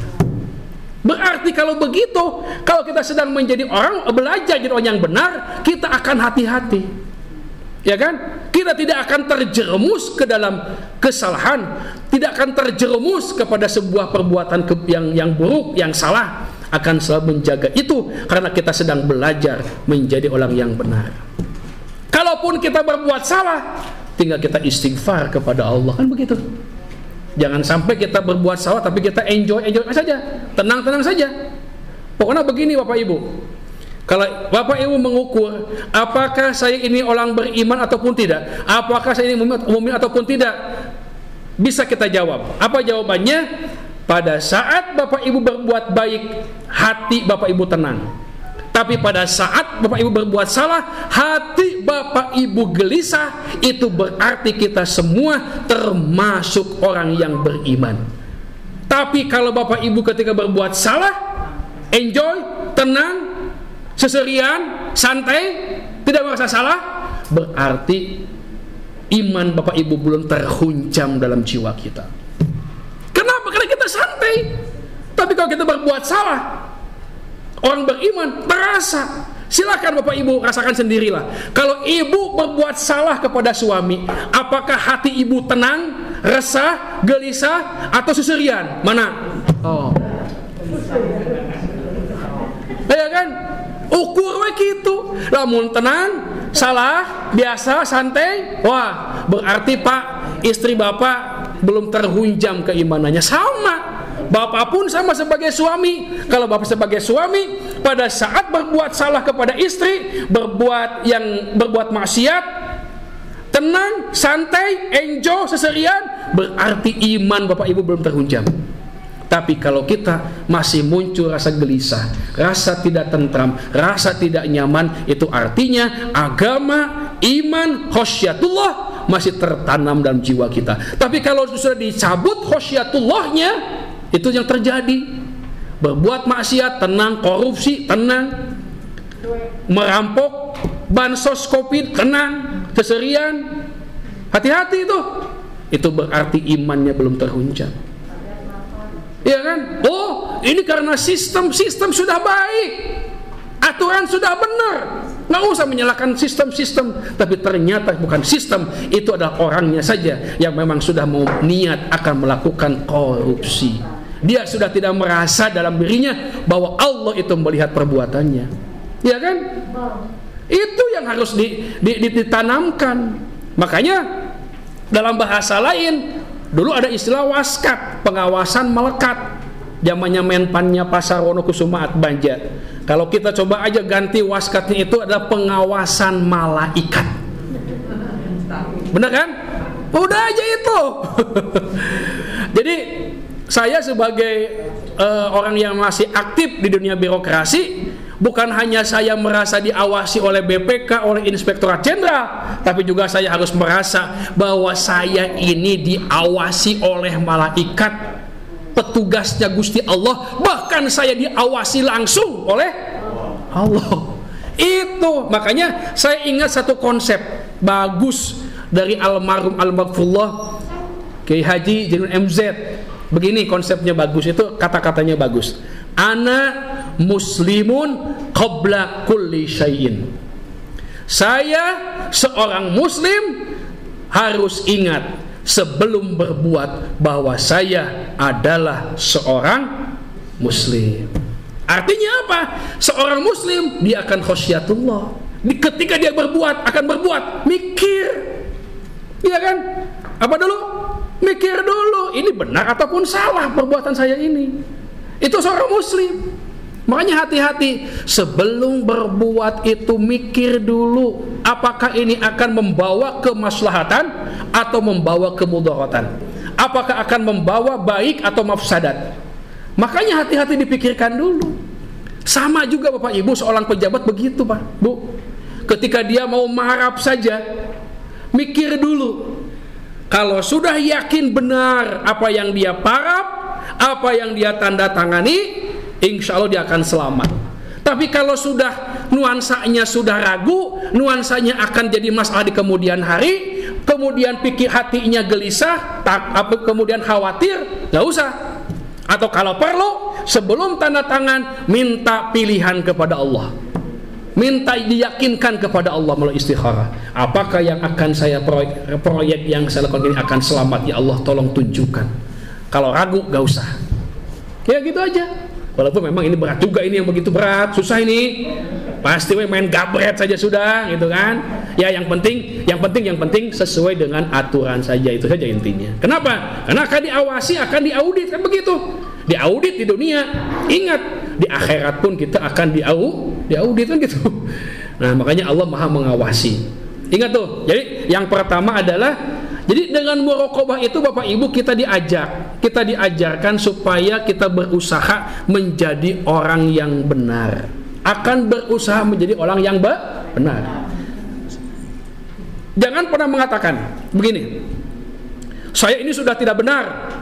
Berarti kalau begitu, kalau kita sedang menjadi orang belajar jadi orang yang benar, kita akan hati-hati, ya kan? Kita tidak akan terjerumus ke dalam kesalahan, tidak akan terjerumus kepada sebuah perbuatan yang buruk, yang salah. Akan selalu menjaga itu karena kita sedang belajar menjadi orang yang benar. Kalaupun kita berbuat salah, tinggal kita istighfar kepada Allah, kan begitu. Jangan sampai kita berbuat salah tapi kita enjoy saja, tenang saja. Pokoknya begini Bapak Ibu, kalau Bapak Ibu mengukur apakah saya ini orang beriman ataupun tidak, apakah saya ini mukmin ataupun tidak, bisa kita jawab. Apa jawabannya? Pada saat Bapak Ibu berbuat baik, hati Bapak Ibu tenang. Tapi pada saat Bapak Ibu berbuat salah, hati Bapak Ibu gelisah. Itu berarti kita semua termasuk orang yang beriman. Tapi kalau Bapak Ibu ketika berbuat salah, enjoy, tenang, seserian, santai, tidak merasa salah, berarti iman Bapak Ibu belum terhunjam dalam jiwa kita. Kenapa? Karena kita santai. Tapi kalau kita berbuat salah, orang beriman terasa. Silakan Bapak Ibu rasakan sendirilah. Kalau ibu berbuat salah kepada suami, apakah hati ibu tenang, resah, gelisah, atau seserian? Mana? Oh, ya kan? Ukur gitu. Lamun tenang, salah, biasa, santai, wah, berarti Pak, istri Bapak belum terhunjam keimanannya. Sama, Bapak pun sama sebagai suami. Kalau Bapak sebagai suami, pada saat berbuat salah kepada istri, berbuat maksiat, tenang, santai, enjoy, seserian, berarti iman Bapak Ibu belum terhunjam. Tapi kalau kita masih muncul rasa gelisah, rasa tidak tentram, rasa tidak nyaman, itu artinya agama, iman, khasyatullah masih tertanam dalam jiwa kita. Tapi kalau sudah dicabut khasyatullahnya, itu yang terjadi. Berbuat maksiat, tenang, korupsi, tenang, merampok, bansos, Covid, tenang, seserian, hati-hati itu. Itu berarti imannya belum terhunjam. Iya kan? Oh, ini karena sistem sudah baik, aturan sudah benar, nggak usah menyalahkan sistem. Tapi ternyata bukan sistem, itu adalah orangnya saja yang memang sudah mau niat akan melakukan korupsi. Dia sudah tidak merasa dalam dirinya bahwa Allah itu melihat perbuatannya. Iya kan? Itu yang harus ditanamkan. Makanya dalam bahasa lain, dulu ada istilah waskat, pengawasan melekat. Zamannya Menpannya Pasar Wonokusuma Atbanja. Kalau kita coba aja ganti waskatnya itu adalah pengawasan malaikat. Benar kan? Udah aja itu. Jadi saya sebagai orang yang masih aktif di dunia birokrasi, bukan hanya saya merasa diawasi oleh BPK, oleh Inspektorat Jenderal, tapi juga saya harus merasa bahwa saya ini diawasi oleh malaikat, petugasnya Gusti Allah, bahkan saya diawasi langsung oleh Allah. Itu makanya saya ingat satu konsep bagus dari almarhum Al-Maghfurullah Kiai Haji Jainuddin MZ. Begini konsepnya bagus, itu kata-katanya bagus. Ana muslimun qabla kulli syai'in. Saya seorang muslim harus ingat sebelum berbuat bahwa saya adalah seorang muslim. Artinya apa? Seorang muslim dia akan khasyatullah. Ketika dia akan berbuat, mikir. Iya kan? Apa dulu? Mikir dulu, ini benar ataupun salah perbuatan saya ini. Itu seorang muslim. Makanya hati-hati sebelum berbuat itu, mikir dulu apakah ini akan membawa kemaslahatan atau membawa kemudaratan, apakah akan membawa baik atau mafsadat. Makanya hati-hati dipikirkan dulu. Sama juga Bapak Ibu, seorang pejabat begitu Pak Bu, ketika dia mau marap saja, mikir dulu. Kalau sudah yakin benar apa yang dia parap, apa yang dia tanda tangani, insya Allah dia akan selamat. Tapi kalau sudah nuansanya sudah ragu, nuansanya akan jadi masalah di kemudian hari, kemudian pikir hatinya gelisah, kemudian khawatir, nggak usah. Atau kalau perlu, sebelum tanda tangan, minta pilihan kepada Allah, minta diyakinkan kepada Allah melalui istikharah. Apakah yang akan saya proyek yang saya lakukan ini akan selamat? Ya Allah, tolong tunjukkan. Kalau ragu, gak usah. Ya gitu aja. Walaupun memang ini berat juga, ini yang begitu berat, susah ini. Pasti main gabret saja sudah, gitu kan? Ya yang penting sesuai dengan aturan saja, itu saja intinya. Kenapa? Karena akan diawasi, akan diaudit, kan begitu. Diaudit di dunia, ingat di akhirat pun kita akan diaudit kan gitu. Nah makanya Allah Maha mengawasi. Ingat tuh. Jadi yang pertama adalah, jadi dengan muraqabah itu Bapak Ibu kita diajarkan supaya kita berusaha menjadi orang yang benar. Akan berusaha menjadi orang yang benar. Jangan pernah mengatakan begini, saya ini sudah tidak benar,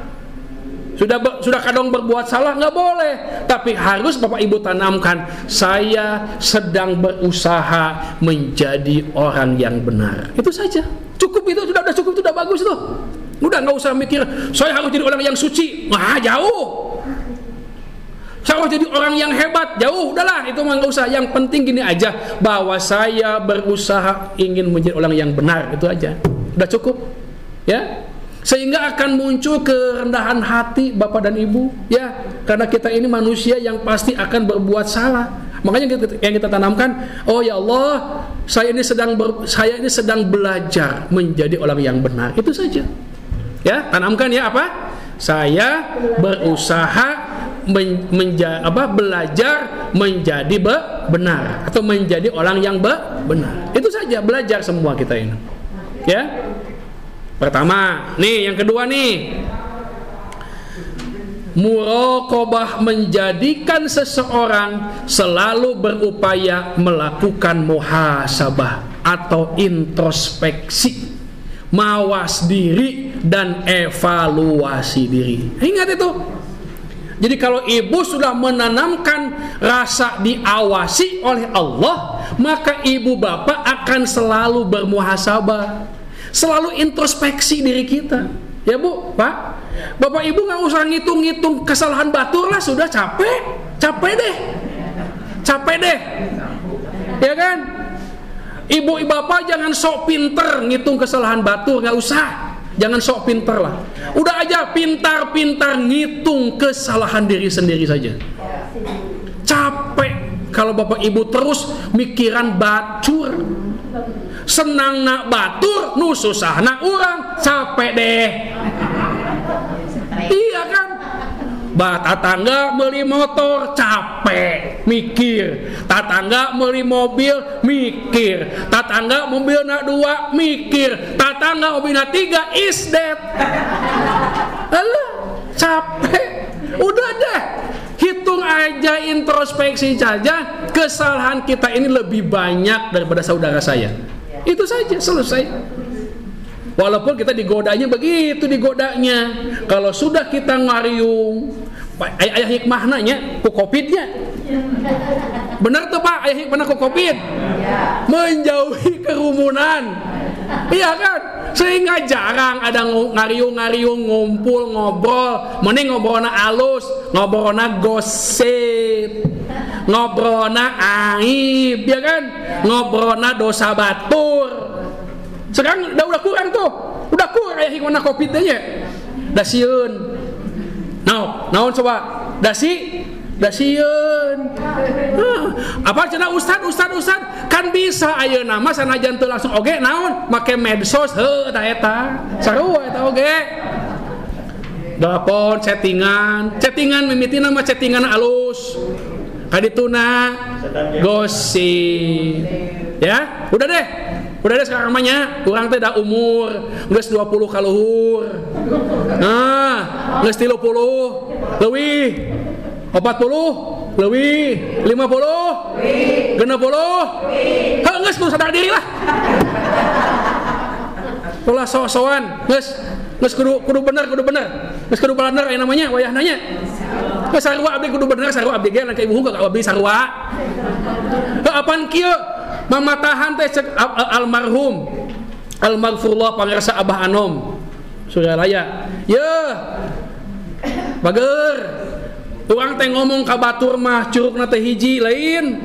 sudah kadang berbuat salah, nggak boleh. Tapi harus Bapak Ibu tanamkan, saya sedang berusaha menjadi orang yang benar. Itu saja. Cukup itu, sudah cukup, sudah bagus tuh. Udah nggak usah mikir saya harus jadi orang yang suci. Wah, jauh. Saya harus jadi orang yang hebat, jauh. Udahlah, itu mah nggak usah. Yang penting gini aja, bahwa saya berusaha ingin menjadi orang yang benar, itu aja. Udah cukup. Ya. Sehingga akan muncul kerendahan hati Bapak dan Ibu, ya, karena kita ini manusia yang pasti akan berbuat salah. Makanya yang kita tanamkan, oh ya Allah, saya ini sedang belajar menjadi orang yang benar. Itu saja. Ya, tanamkan ya apa? Saya berusaha belajar menjadi benar atau menjadi orang yang benar. Itu saja, belajar semua kita ini. Ya. Pertama, nih yang kedua nih, muraqabah menjadikan seseorang selalu berupaya melakukan muhasabah atau introspeksi, mawas diri dan evaluasi diri. Ingat itu. Jadi kalau ibu sudah menanamkan rasa diawasi oleh Allah, maka ibu bapak akan selalu bermuhasabah, selalu introspeksi diri kita. Ya Bu, Pak, Bapak Ibu nggak usah ngitung-ngitung kesalahan batur lah, sudah capek deh, ya kan? Ibu bapak jangan sok pinter ngitung kesalahan batur, nggak usah. Jangan sok pintar lah. Udah aja pintar-pintar ngitung kesalahan diri sendiri saja. Capek kalau bapak ibu terus mikiran batur. Senang nak batur, nu susah nak urang, capek deh. Iya kan? Tatangga beli motor capek mikir, tatangga beli mobil mikir, tatangga mobil nak 2 mikir, tatangga mobil nak 3 is dead. Alah, capek. Udah deh, hitung aja, introspeksi saja. Kesalahan kita ini lebih banyak daripada saudara saya. Itu saja, selesai. Walaupun kita digodanya begitu, digodanya. Kalau sudah kita ngariung, ayah hikmah nanya, ku COVID-nya. Benar tuh Pak, ayah hikmah ku COVID. Menjauhi kerumunan. Iya kan? Sehingga jarang ada ngariung-ngariung, ngumpul, ngobrol. Mending ngobrolna alus, ngobrolna gosip, ngobrolna aib, ya kan? Ngobrolna dosa batur. Sekarang udah kurang tuh, udah kurang ayah hikmah COVID-nya. Dasieun. Naon coba? Dasieun. Apa cenah Ustad kan bisa ayeuna mah sanajan teu langsung oge naon make medsos heuh eta sarua eta oge. Telepon chattingan mimitina mah chattingan alus. Kadituna gosip. Ya, udah deh sekarang mahnya kurang teh da umur geus 20 ka luhur. Nah, geus 30 leuwih, 40 leuwih, 50 60 geus kudu sadar diri lah. Pola so-soan geus kudu bener. Geus kudu bener aya namanya wayah nanya. Geus sarua abdi kudu bener, sarua abdi ge ka ibu ka abdi sarua. Apaan kieu? Mamatahan teh almarhum almarfurullah pangersa Abah Anom Suryalaya. Bager urang teh ngomong ka batur mah curugna teh hiji lain.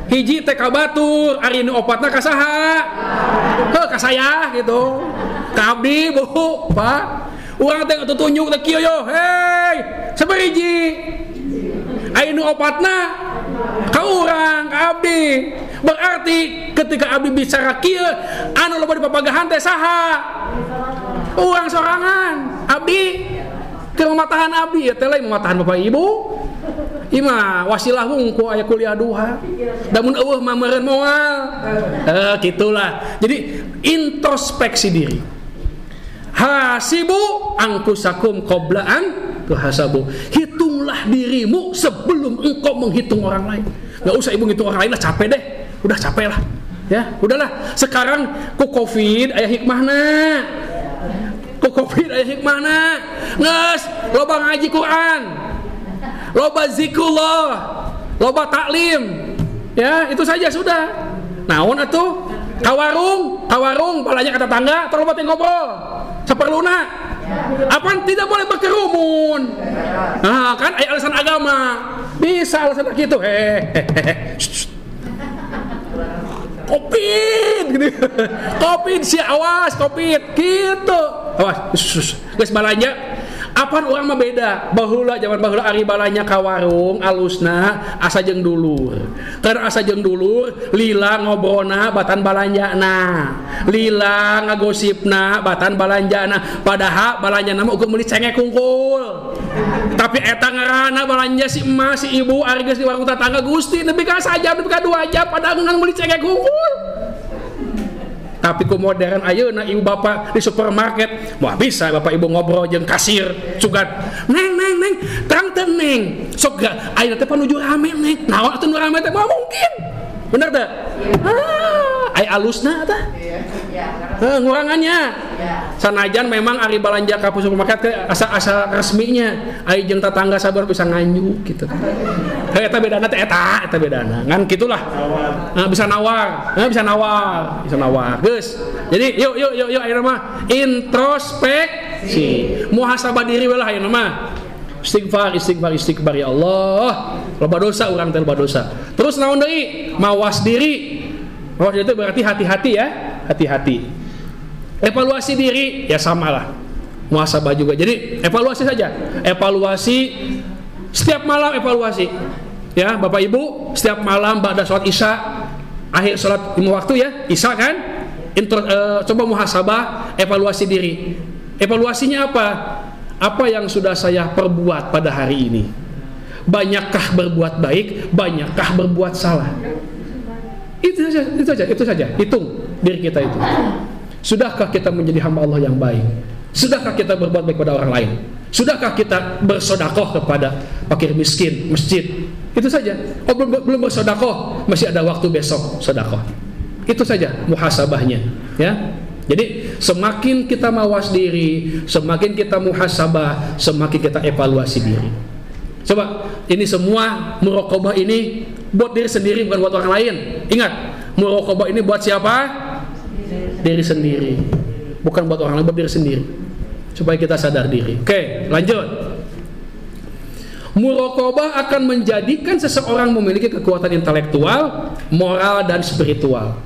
Hiji teh ka batur, ari nu opatna ka saha? Ka saya gitu. Ka abdi Bu, Pak. Urang teh tutunjuk teh kieu yo. Hei, sabariji. Ari nu opatna ka urang, ka abdi. Berarti ketika abdi bicara kieu anu loba dipapagahan teh saha? Urang sorangan. Abdi ke mamatahan abdi ya teh lain mamatahan bapak ibu. Ima wasilah wungku aya kuliah duha. Da mun eueuh mah meureun moal. Gitulah. Jadi introspeksi diri. Hasibu angkusakum qoblaan tuhasabu. Hitunglah dirimu sebelum engkau menghitung orang lain. Enggak usah ibu ngitung orang lain lah, capek deh. Udah capek lah. Ya, udahlah. Sekarang ku Covid aya hikmahna. Ku Covid aya hikmahna. Geus loba ngaji Quran. Loba zikrullah. Loba taklim. Ya, itu saja sudah. Naon atuh? Kawarung balanya kata tangga, terus loba teh ngobrol. Saperluna. Apaan tidak boleh berkerumun? Nah, kan aya alasan agama. Bisa alasan gitu. Covid gitu. Covid si awas Covid gitu. Awas. Geus balanja. Apaan urang mah beda. Baheula zaman baheula ari balanya ka warung alusna asa jeung dulur. Keur asa jeung dulur lila ngobrolna batan balanjana. Lila ngagosipna batan balanjana. Padahal balanjana mah ukur meuli cengek kungkul. Tapi eta ngaranna balanja si emak si ibu ari geus di warung tetangga Gusti nepi ka sajam nepi ka 2 jam padahal ngan meuli cengek kungkul. Tapi ku modern ayeuna ibu bapak di supermarket wah bisa bapak ibu ngobrol jeung kasir sugan neng terang teh neng sok ga ayeuna teh panuju rame neng naon atuh nu rame teh mah mungkin bener teh aya alusna tah ngurangannya. Sanajan memang ari balanja ka supermarket ke asa resminya ai jeung tetangga sabar bisa nganyu gitu. Eta bedana teh eta bedana. Ngan gitulah. Bisa nawar. Bisa nawar. Geus. Jadi yuk ayeuna mah introspeksi. Muhasabah diri we lah ayeuna mah. Istighfar ya Allah. Loba dosa urang teh loba dosa. Terus naon deui? Mawas diri. Mawas itu berarti hati-hati ya. Hati-hati. Evaluasi diri ya samalah. Muhasabah juga. Jadi evaluasi saja. Evaluasi setiap malam evaluasi. Ya, Bapak Ibu, setiap malam ba'da salat Isya, akhir salat 5 waktu ya, Isya kan? Coba muhasabah, evaluasi diri. Evaluasinya apa? Apa yang sudah saya perbuat pada hari ini? Banyakkah berbuat baik? Banyakkah berbuat salah? Itu saja. Hitung diri kita itu. Sudahkah kita menjadi hamba Allah yang baik? Sudahkah kita berbuat baik pada orang lain? Sudahkah kita bersedekah kepada fakir miskin, masjid? Itu saja. Oh, belum bersedekah, masih ada waktu besok sedekah. Itu saja muhasabahnya, ya. Jadi semakin kita mawas diri, semakin kita muhasabah, semakin kita evaluasi diri. Coba, ini semua muraqabah ini buat diri sendiri, bukan buat orang lain. Ingat, muraqabah ini buat siapa? Diri sendiri, bukan buat orang lain, buat diri sendiri, supaya kita sadar diri. Oke, lanjut. Muraqabah akan menjadikan seseorang memiliki kekuatan intelektual, moral, dan spiritual.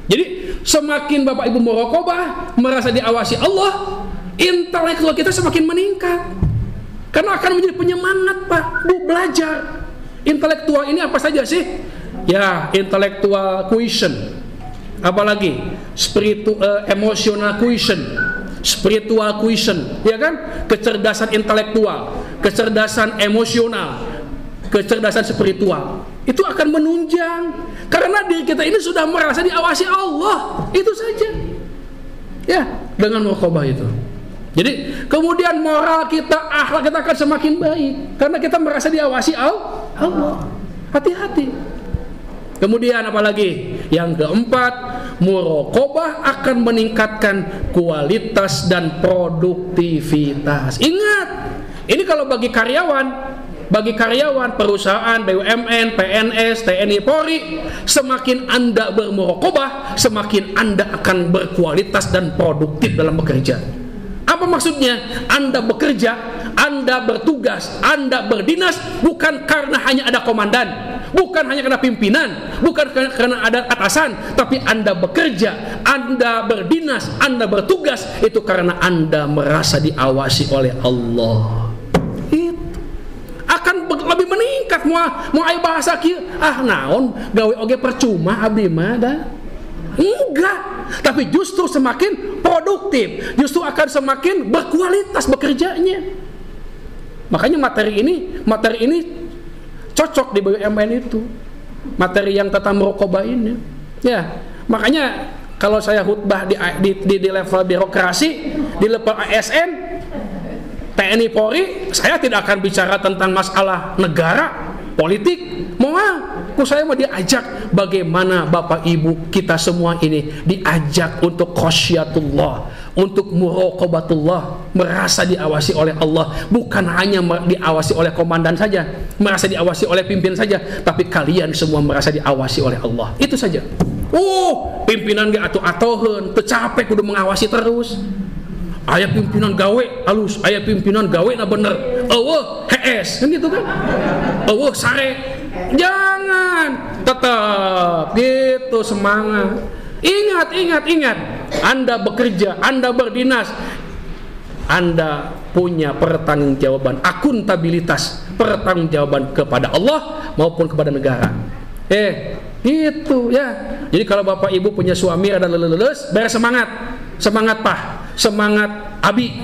Jadi semakin Bapak Ibu muraqabah, merasa diawasi Allah, intelektual kita semakin meningkat. Karena akan menjadi penyemangat Pak, Bu, belajar. Intelektual ini apa saja sih? Ya, intellectual quotient. Apalagi emotional quotient, spiritual quotient, ya kan? Kecerdasan intelektual, kecerdasan emosional, kecerdasan spiritual. Itu akan menunjang karena diri kita ini sudah merasa diawasi Allah. Itu saja. Ya, dengan muraqabah itu. Jadi kemudian moral kita, akhlak kita akan semakin baik karena kita merasa diawasi Allah. Hati-hati. Kemudian apalagi? Yang keempat, muraqabah akan meningkatkan kualitas dan produktivitas. Ingat, ini kalau bagi karyawan perusahaan, BUMN, PNS, TNI, Polri, semakin Anda bermuraqabah, semakin Anda akan berkualitas dan produktif dalam bekerja. Apa maksudnya? Anda bekerja, Anda bertugas, Anda berdinas bukan karena hanya ada komandan, bukan hanya karena pimpinan, bukan karena ada atasan, tapi Anda bekerja, Anda berdinas, Anda bertugas itu karena Anda merasa diawasi oleh Allah. Itu akan lebih meningkat. Mau aya bahasa kieu, naon gawe oge percuma abdi mah dah. Enggak, tapi justru semakin produktif, justru akan semakin berkualitas bekerjanya. Makanya materi ini cocok di BUMN itu, materi yang tentang muraqabah ini. Ya, makanya kalau saya khutbah di level birokrasi, di level ASN, TNI Polri, saya tidak akan bicara tentang masalah negara, politik. Saya mau diajak bagaimana Bapak Ibu kita semua ini diajak untuk khasyatullah, untuk muraqabatullah, merasa diawasi oleh Allah, bukan hanya diawasi oleh komandan saja, merasa diawasi oleh pimpin saja, tapi kalian semua merasa diawasi oleh Allah. Itu saja. Pimpinan ge atuh-atuheun, teu capek kudu mengawasi terus. Aya pimpinan gawe halus, aya pimpinan gawe na bener. Eueuh hees, kan gitu kan? Eueuh sare. Jangan, tetap gitu semangat. Ingat. Anda bekerja, Anda berdinas, Anda punya pertanggungjawaban, akuntabilitas, pertanggungjawaban kepada Allah maupun kepada negara. Itu ya. Jadi kalau Bapak Ibu punya suami ada lulus, biar semangat Pak, semangat Abi,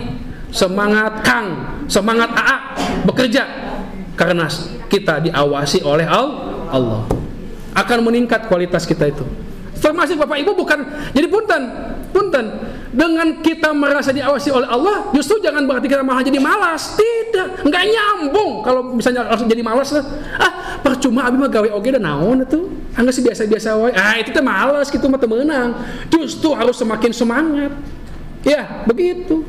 semangat Kang, semangat AA bekerja karena kita diawasi oleh Allah. Akan meningkat kualitas kita itu. Termasuk Bapak Ibu bukan, jadi punten dengan kita merasa diawasi oleh Allah, justru jangan berarti kita malah jadi malas. Tidak, nggak nyambung. Kalau misalnya langsung jadi malas, percuma abi mah gawe oge dan naon itu. Angga sih biasa-biasa wae. Itu teh malas gitu mah teu meunang. Justru harus semakin semangat. Ya, begitu.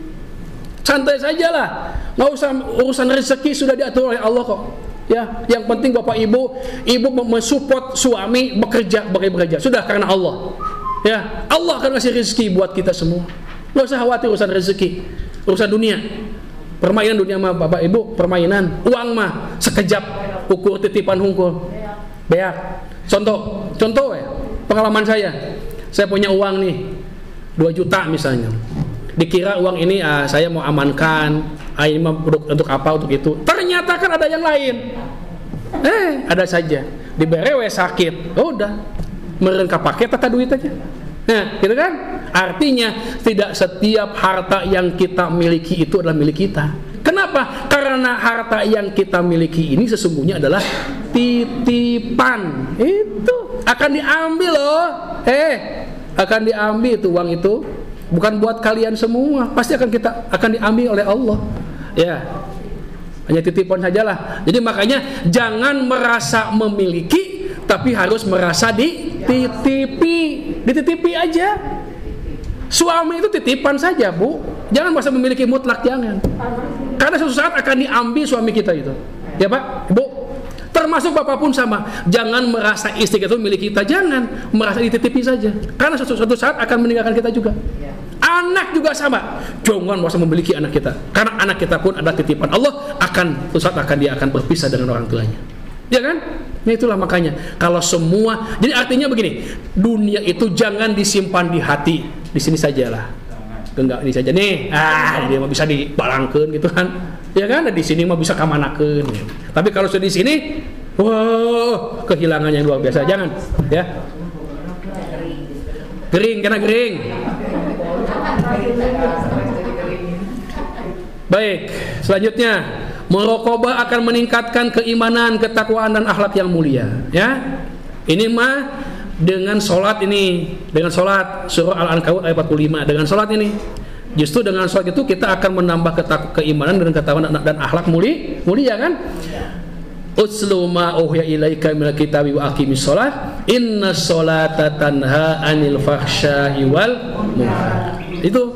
Santai sajalah. Nggak usah urusan rezeki sudah diatur oleh Allah kok. Ya, yang penting Bapak Ibu mensupport suami bekerja. Sudah karena Allah. Ya, Allah akan ngasih rezeki buat kita semua. Nggak usah khawatir urusan rezeki, urusan dunia. Permainan dunia mah Bapak Ibu, permainan. Uang mah sekejap, ukur titipan hungkul. Beak. Contoh ya, pengalaman saya punya uang nih 2 juta misalnya. Dikira uang ini saya mau amankan, ini mah untuk apa, untuk itu. Ternyata kan ada yang lain. Ada saja. Dibere sakit. Udah. Meureun kapake tata duit aja. Nah, gitu kan? Artinya tidak setiap harta yang kita miliki itu adalah milik kita. Kenapa? Karena harta yang kita miliki ini sesungguhnya adalah titipan. Itu akan diambil loh. Akan diambil itu uang itu. Bukan buat kalian semua, pasti akan diambil oleh Allah. Ya. Hanya titipan sajalah. Jadi makanya jangan merasa memiliki, tapi harus merasa dititipi aja. Suami itu titipan saja, Bu. Jangan merasa memiliki mutlak, jangan. Karena suatu saat akan diambil suami kita itu. Ya, Pak, Ibu. Termasuk Bapak pun sama. Jangan merasa istri kita itu milik kita, jangan merasa dititipi saja. Karena suatu saat akan meninggalkan kita juga. Anak juga sama. Jangan merasa memiliki anak kita. Karena anak kita pun adalah titipan Allah, suatu saat dia akan berpisah dengan orang tuanya. Ya kan? Nah, itulah makanya kalau semua, jadi artinya begini, dunia itu jangan disimpan di hati. Di sini sajalah. Enggak ini saja nih. Dia mah bisa dibalangkeun gitu kan. Ya kan? Di sini mah bisa kamanakeun. Tapi kalau sudah di sini, kehilangan yang luar biasa. Jangan, ya. Gering, kena gering. Baik, selanjutnya muraqabah akan meningkatkan keimanan, ketakwaan dan akhlak yang mulia. Ya, ini mah dengan sholat ini, dengan sholat surah Al-Ankabut ayat 45. Dengan sholat ini, justru dengan sholat itu kita akan menambah keimanan dan ketakwaan dan akhlak mulia kan? Utslu ma uhiya ilaika minal kitabi wa aqimis sholat innas sholata tanha anil fahsya'i wal munkar. Itu.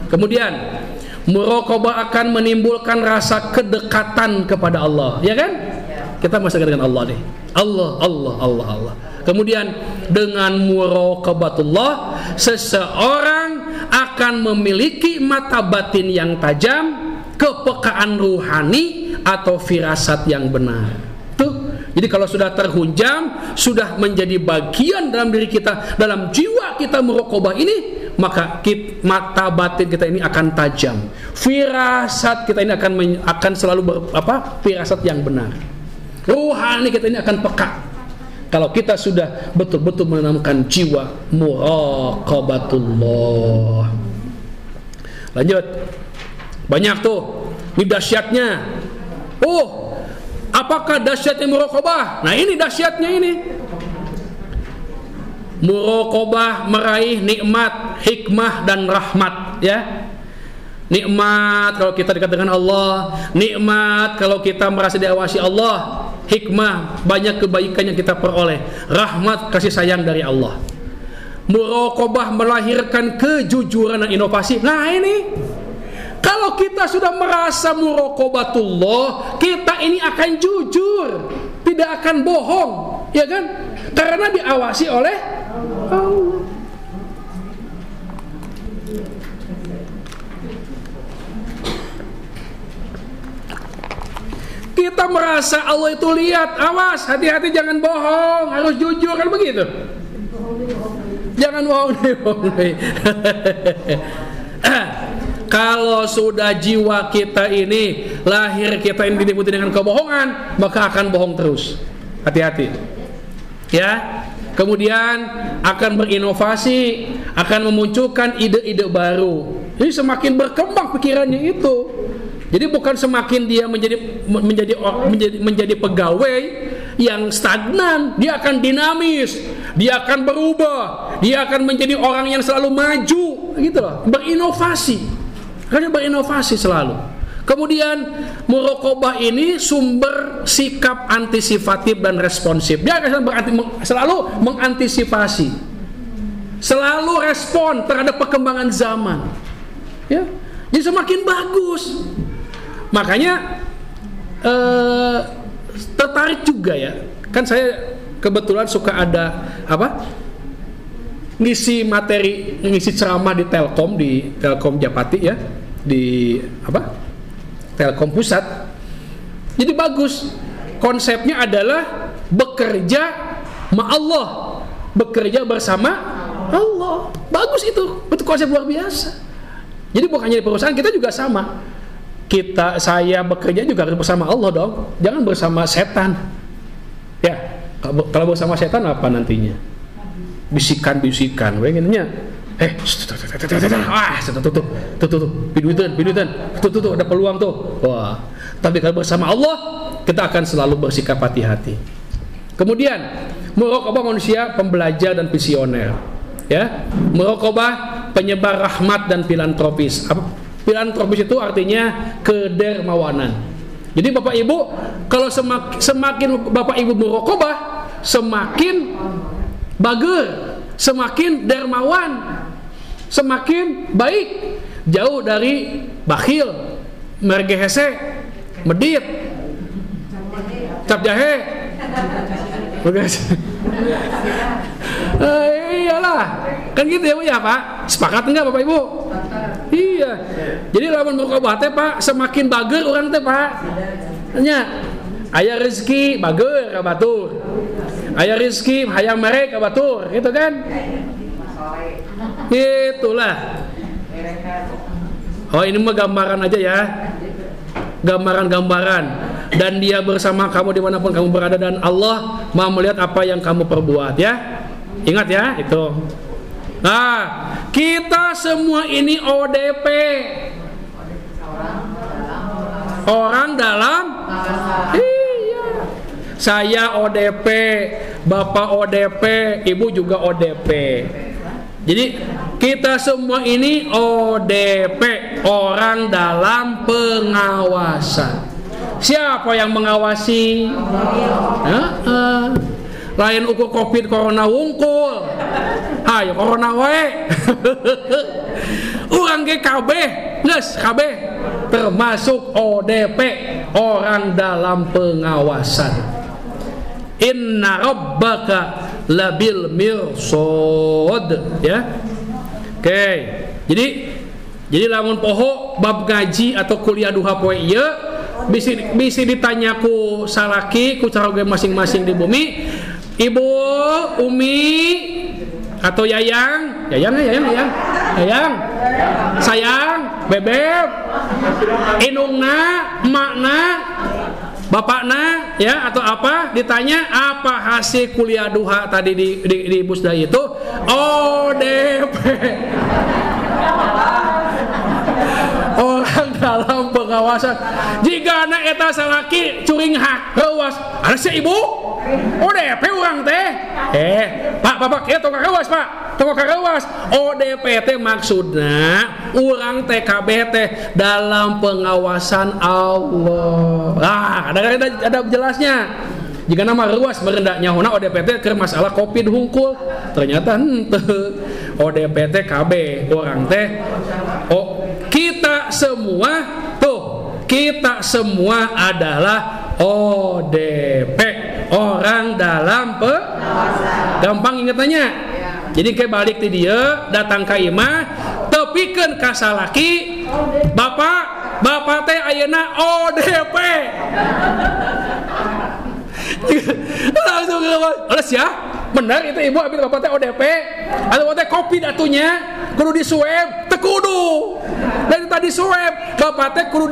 Kemudian muraqabah akan menimbulkan rasa kedekatan kepada Allah, ya kan? Kita masih dengan Allah nih. Allah. Kemudian dengan muraqabatullah seseorang akan memiliki mata batin yang tajam, kepekaan ruhani atau firasat yang benar. Tuh. Jadi kalau sudah terhunjam, sudah menjadi bagian dalam diri kita, dalam jiwa kita muraqabah ini, maka mata batin kita ini akan tajam. Firasat kita ini akan selalu firasat yang benar. Ruhani kita ini akan peka. Kalau kita sudah betul-betul menanamkan jiwa muraqabatullah. Lanjut. Banyak tuh. Ini dahsyatnya. Apakah dahsyatnya muraqabah? Nah, ini dahsyatnya ini. Muraqabah meraih nikmat, hikmah dan rahmat, ya. Nikmat kalau kita dekat dengan Allah, nikmat kalau kita merasa diawasi Allah, hikmah banyak kebaikan yang kita peroleh, rahmat kasih sayang dari Allah. Muraqabah melahirkan kejujuran dan inovasi. Nah, ini kalau kita sudah merasa muraqabatullah, kita ini akan jujur, tidak akan bohong, ya kan? Karena diawasi oleh Allah. Kita merasa Allah itu lihat, awas, hati-hati jangan bohong, harus jujur, kan begitu? Jangan bohong deh. Kalau sudah jiwa kita ini, lahir kita ini diliputi dengan kebohongan, maka akan bohong terus. Hati-hati. Ya. Kemudian akan berinovasi, akan memunculkan ide-ide baru. Jadi semakin berkembang pikirannya itu. Jadi bukan semakin dia menjadi pegawai yang stagnan, dia akan dinamis, dia akan berubah, dia akan menjadi orang yang selalu maju. baru gitu loh, berinovasi. Karena berinovasi selalu. Kemudian muraqabah ini sumber sikap antisipatif dan responsif. Dia selalu mengantisipasi, selalu respon terhadap perkembangan zaman. Ya, jadi semakin bagus. Makanya tertarik juga ya. Kan saya kebetulan suka ada ngisi materi, ngisi ceramah di Telkom Japati ya, di Telkom Pusat. Jadi bagus. Konsepnya adalah bekerja ma Allah, bekerja bersama Allah. Bagus itu, betul, konsep luar biasa. Jadi bukan hanya di perusahaan, kita juga sama. Saya bekerja juga harus bersama Allah dong. Jangan bersama setan. Ya, kalau bersama setan apa nantinya? Bisikan-bisikan, pengennya tuh, piduitan, tuh, ada peluang tuh. Wah, tapi kalau bersama Allah, kita akan selalu bersikap hati-hati. Kemudian, muraqabah manusia pembelajar dan visioner. Ya, muraqabah penyebar rahmat dan filantropis. Filantropis itu artinya kedermawanan. Jadi Bapak Ibu, kalau semakin Bapak Ibu muraqabah, semakin bager, semakin dermawan, semakin baik, jauh dari bakhil, mergehese, medit, cap jahe. Iyalah, kan gitu ya Pak. Sepakat enggak Bapak Ibu? Iya. Jadi lamun muraqabah teh Pak, semakin bager orang teh Pak. Nya, aya rezeki bager ka batur. Aya rezeki hayang mere ka batur, gitu kan? Itulah. Oh, ini mah gambaran aja ya. Gambaran-gambaran. Dan dia bersama kamu dimanapun kamu berada, dan Allah mau melihat apa yang kamu perbuat ya. Ingat ya itu. Nah, kita semua ini ODP, orang dalam. Iya. Saya ODP, Bapak ODP, Ibu juga ODP. Jadi kita semua ini ODP, orang dalam pengawasan. Siapa yang mengawasi? Lain ukur COVID corona wungkul. Ayo corona wae. Urang ge kabeh, geus kabeh termasuk ODP, orang dalam pengawasan. Inna rabbaka labil mirsad ya. Oke. Jadi lamun poho bab ngaji atau kuliah duha poe ieu bisi ditanyaku salaki ku caroge masing-masing di bumi. Ibu, Umi, atau Yayang, sayang, bebek, inungna, emakna, bapakna, ya, atau apa? Ditanya apa hasil kuliah duha tadi di Busda itu? ODP. Orang dalam pengawasan. Jika anak eta salaki curing hak rewas, ada si ibu ODP orang teh. Pak, ya tong karewas Pak, tong karewas. ODP teh maksudna orang TKB teh dalam pengawasan Allah. Ada jelasnya. Jika nama ruas merendah nyahuna ODP teh keur masalah COVID hungkul, ternyata henteu. ODP teh KB orang teh. Kita semua adalah ODP, orang dalam gampang ingetannya. Jadi kayak balik ti dia datang ka imah tepikeun ka salaki, bapak teh ayeuna ODP. Langsung kelas ya, benar itu ibu ambil bapak teh ODP atau teh COVID atunya kudu diswab, tekudu dari tadi swab, bapak teh kudu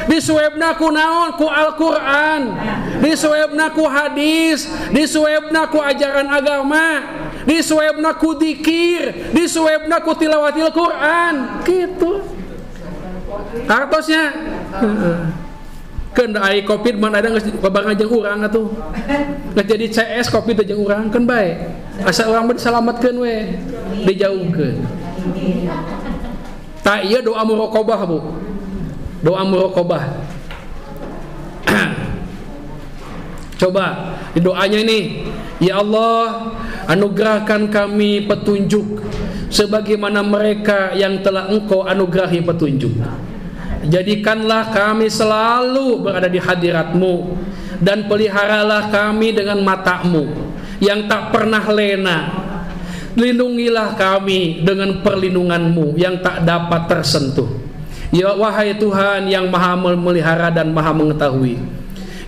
diswabna ku naon, ku Al-Quran, diswabna ku hadis, diswabna ku ajaran agama, diswabna ku dzikir, diswabna ku tilawatil Quran, gitu kartosnya. Kan ai COVID mana ada babang jeung urang atuh. Geus jadi CS COVID jeung urang kan bae. Asa urang mah disalamatkeun we, dijauhkeun. Tak iya doa muraqabah, Bu. Doa muraqabah. Coba di doanya ini, ya Allah, anugerahkan kami petunjuk sebagaimana mereka yang telah Engkau anugerahi petunjuk. Jadikanlah kami selalu berada di hadirat-Mu, dan peliharalah kami dengan mata-Mu yang tak pernah lena. Lindungilah kami dengan perlindungan-Mu yang tak dapat tersentuh. Ya wahai Tuhan yang maha memelihara dan maha mengetahui,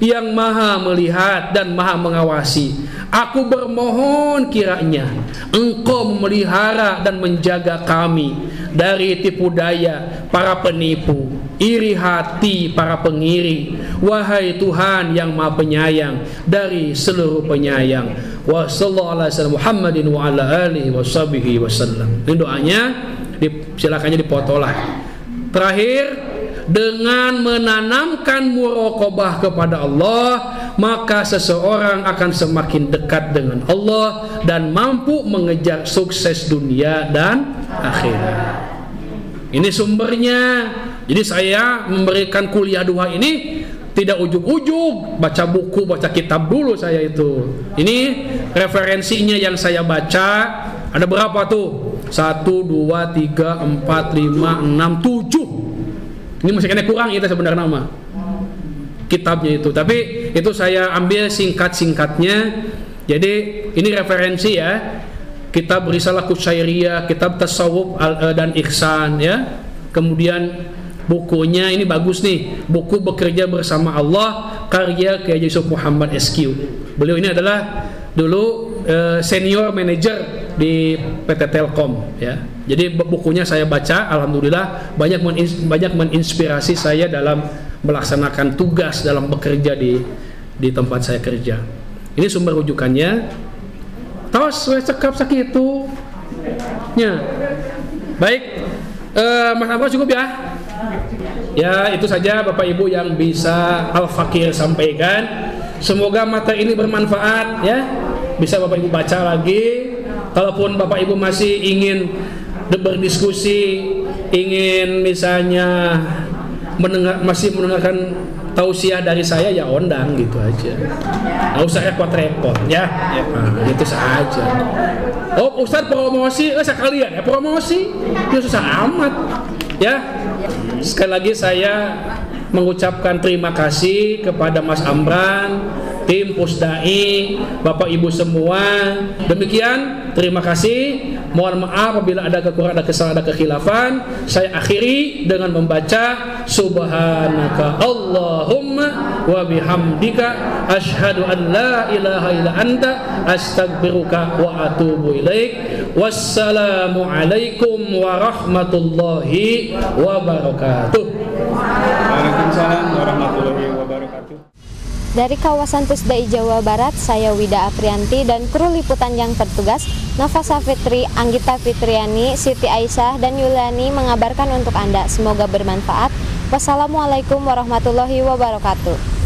yang maha melihat dan maha mengawasi, aku bermohon kiranya Engkau memelihara dan menjaga kami dari tipu daya para penipu, iri hati para pengiri. Wahai Tuhan yang maha penyayang dari seluruh penyayang. Wa sallallahu alaihi wasallam Muhammadin wa ala alihi washabihi wasallam. Ini doanya, silakannya dipotolah. Terakhir, dengan menanamkan muraqabah kepada Allah, maka seseorang akan semakin dekat dengan Allah dan mampu mengejar sukses dunia dan akhirat. Ini sumbernya. Jadi saya memberikan kuliah duha ini tidak ujug-ujug baca buku, baca kitab dulu saya itu. Ini referensinya yang saya baca. Ada berapa tuh? 1, 2, 3, 4, 5, 6, 7. Ini masih kena kurang itu sebenarnya nama kitabnya itu. Tapi itu saya ambil singkat-singkatnya. Jadi ini referensi ya. Kitab Risalah Qusyairiyah, kitab Tasawuf dan Ihsan ya. Kemudian bukunya ini bagus nih, buku Bekerja Bersama Allah karya Kiai Yusuf Muhammad SQ. Beliau ini adalah dulu senior manager di PT Telkom ya. Jadi bukunya saya baca, alhamdulillah banyak menginspirasi saya dalam melaksanakan tugas dalam bekerja di tempat saya kerja. Ini sumber rujukannya. Tos cekap sakitu nya. Baik, Mas Amro cukup ya. Ya itu saja Bapak Ibu yang bisa Al-Fakir sampaikan. Semoga materi ini bermanfaat ya. Bisa Bapak Ibu baca lagi. Kalaupun Bapak Ibu masih ingin berdiskusi, ingin misalnya masih mendengarkan tausiah dari saya, ya undang gitu aja. Nggak usah repot-repot ya. Nah, itu saja. Oh Ustaz promosi, sekalian ya promosi. Itu susah amat ya. Sekali lagi saya mengucapkan terima kasih kepada Mas Amran, tim Pusdai, Bapak Ibu semua. Demikian, terima kasih. Mohon maaf apabila ada kekurangan, ada kesalahan, ada kekhilafan. Saya akhiri dengan membaca Subhanaka Allahumma wa bihamdika asyhadu an la ilaha illa anta astaghfiruka wa atubu ilaik. Wassalamu alaikum warahmatullahi wabarakatuh. Waalaikumsalam warahmatullahi wabarakatuh. Dari kawasan Pusdai Jawa Barat, saya Wida Aprianti dan kru liputan yang tertugas, Nafasa Fitri, Anggita Fitriani, Siti Aisyah, dan Yuliani mengabarkan untuk Anda. Semoga bermanfaat. Wassalamualaikum warahmatullahi wabarakatuh.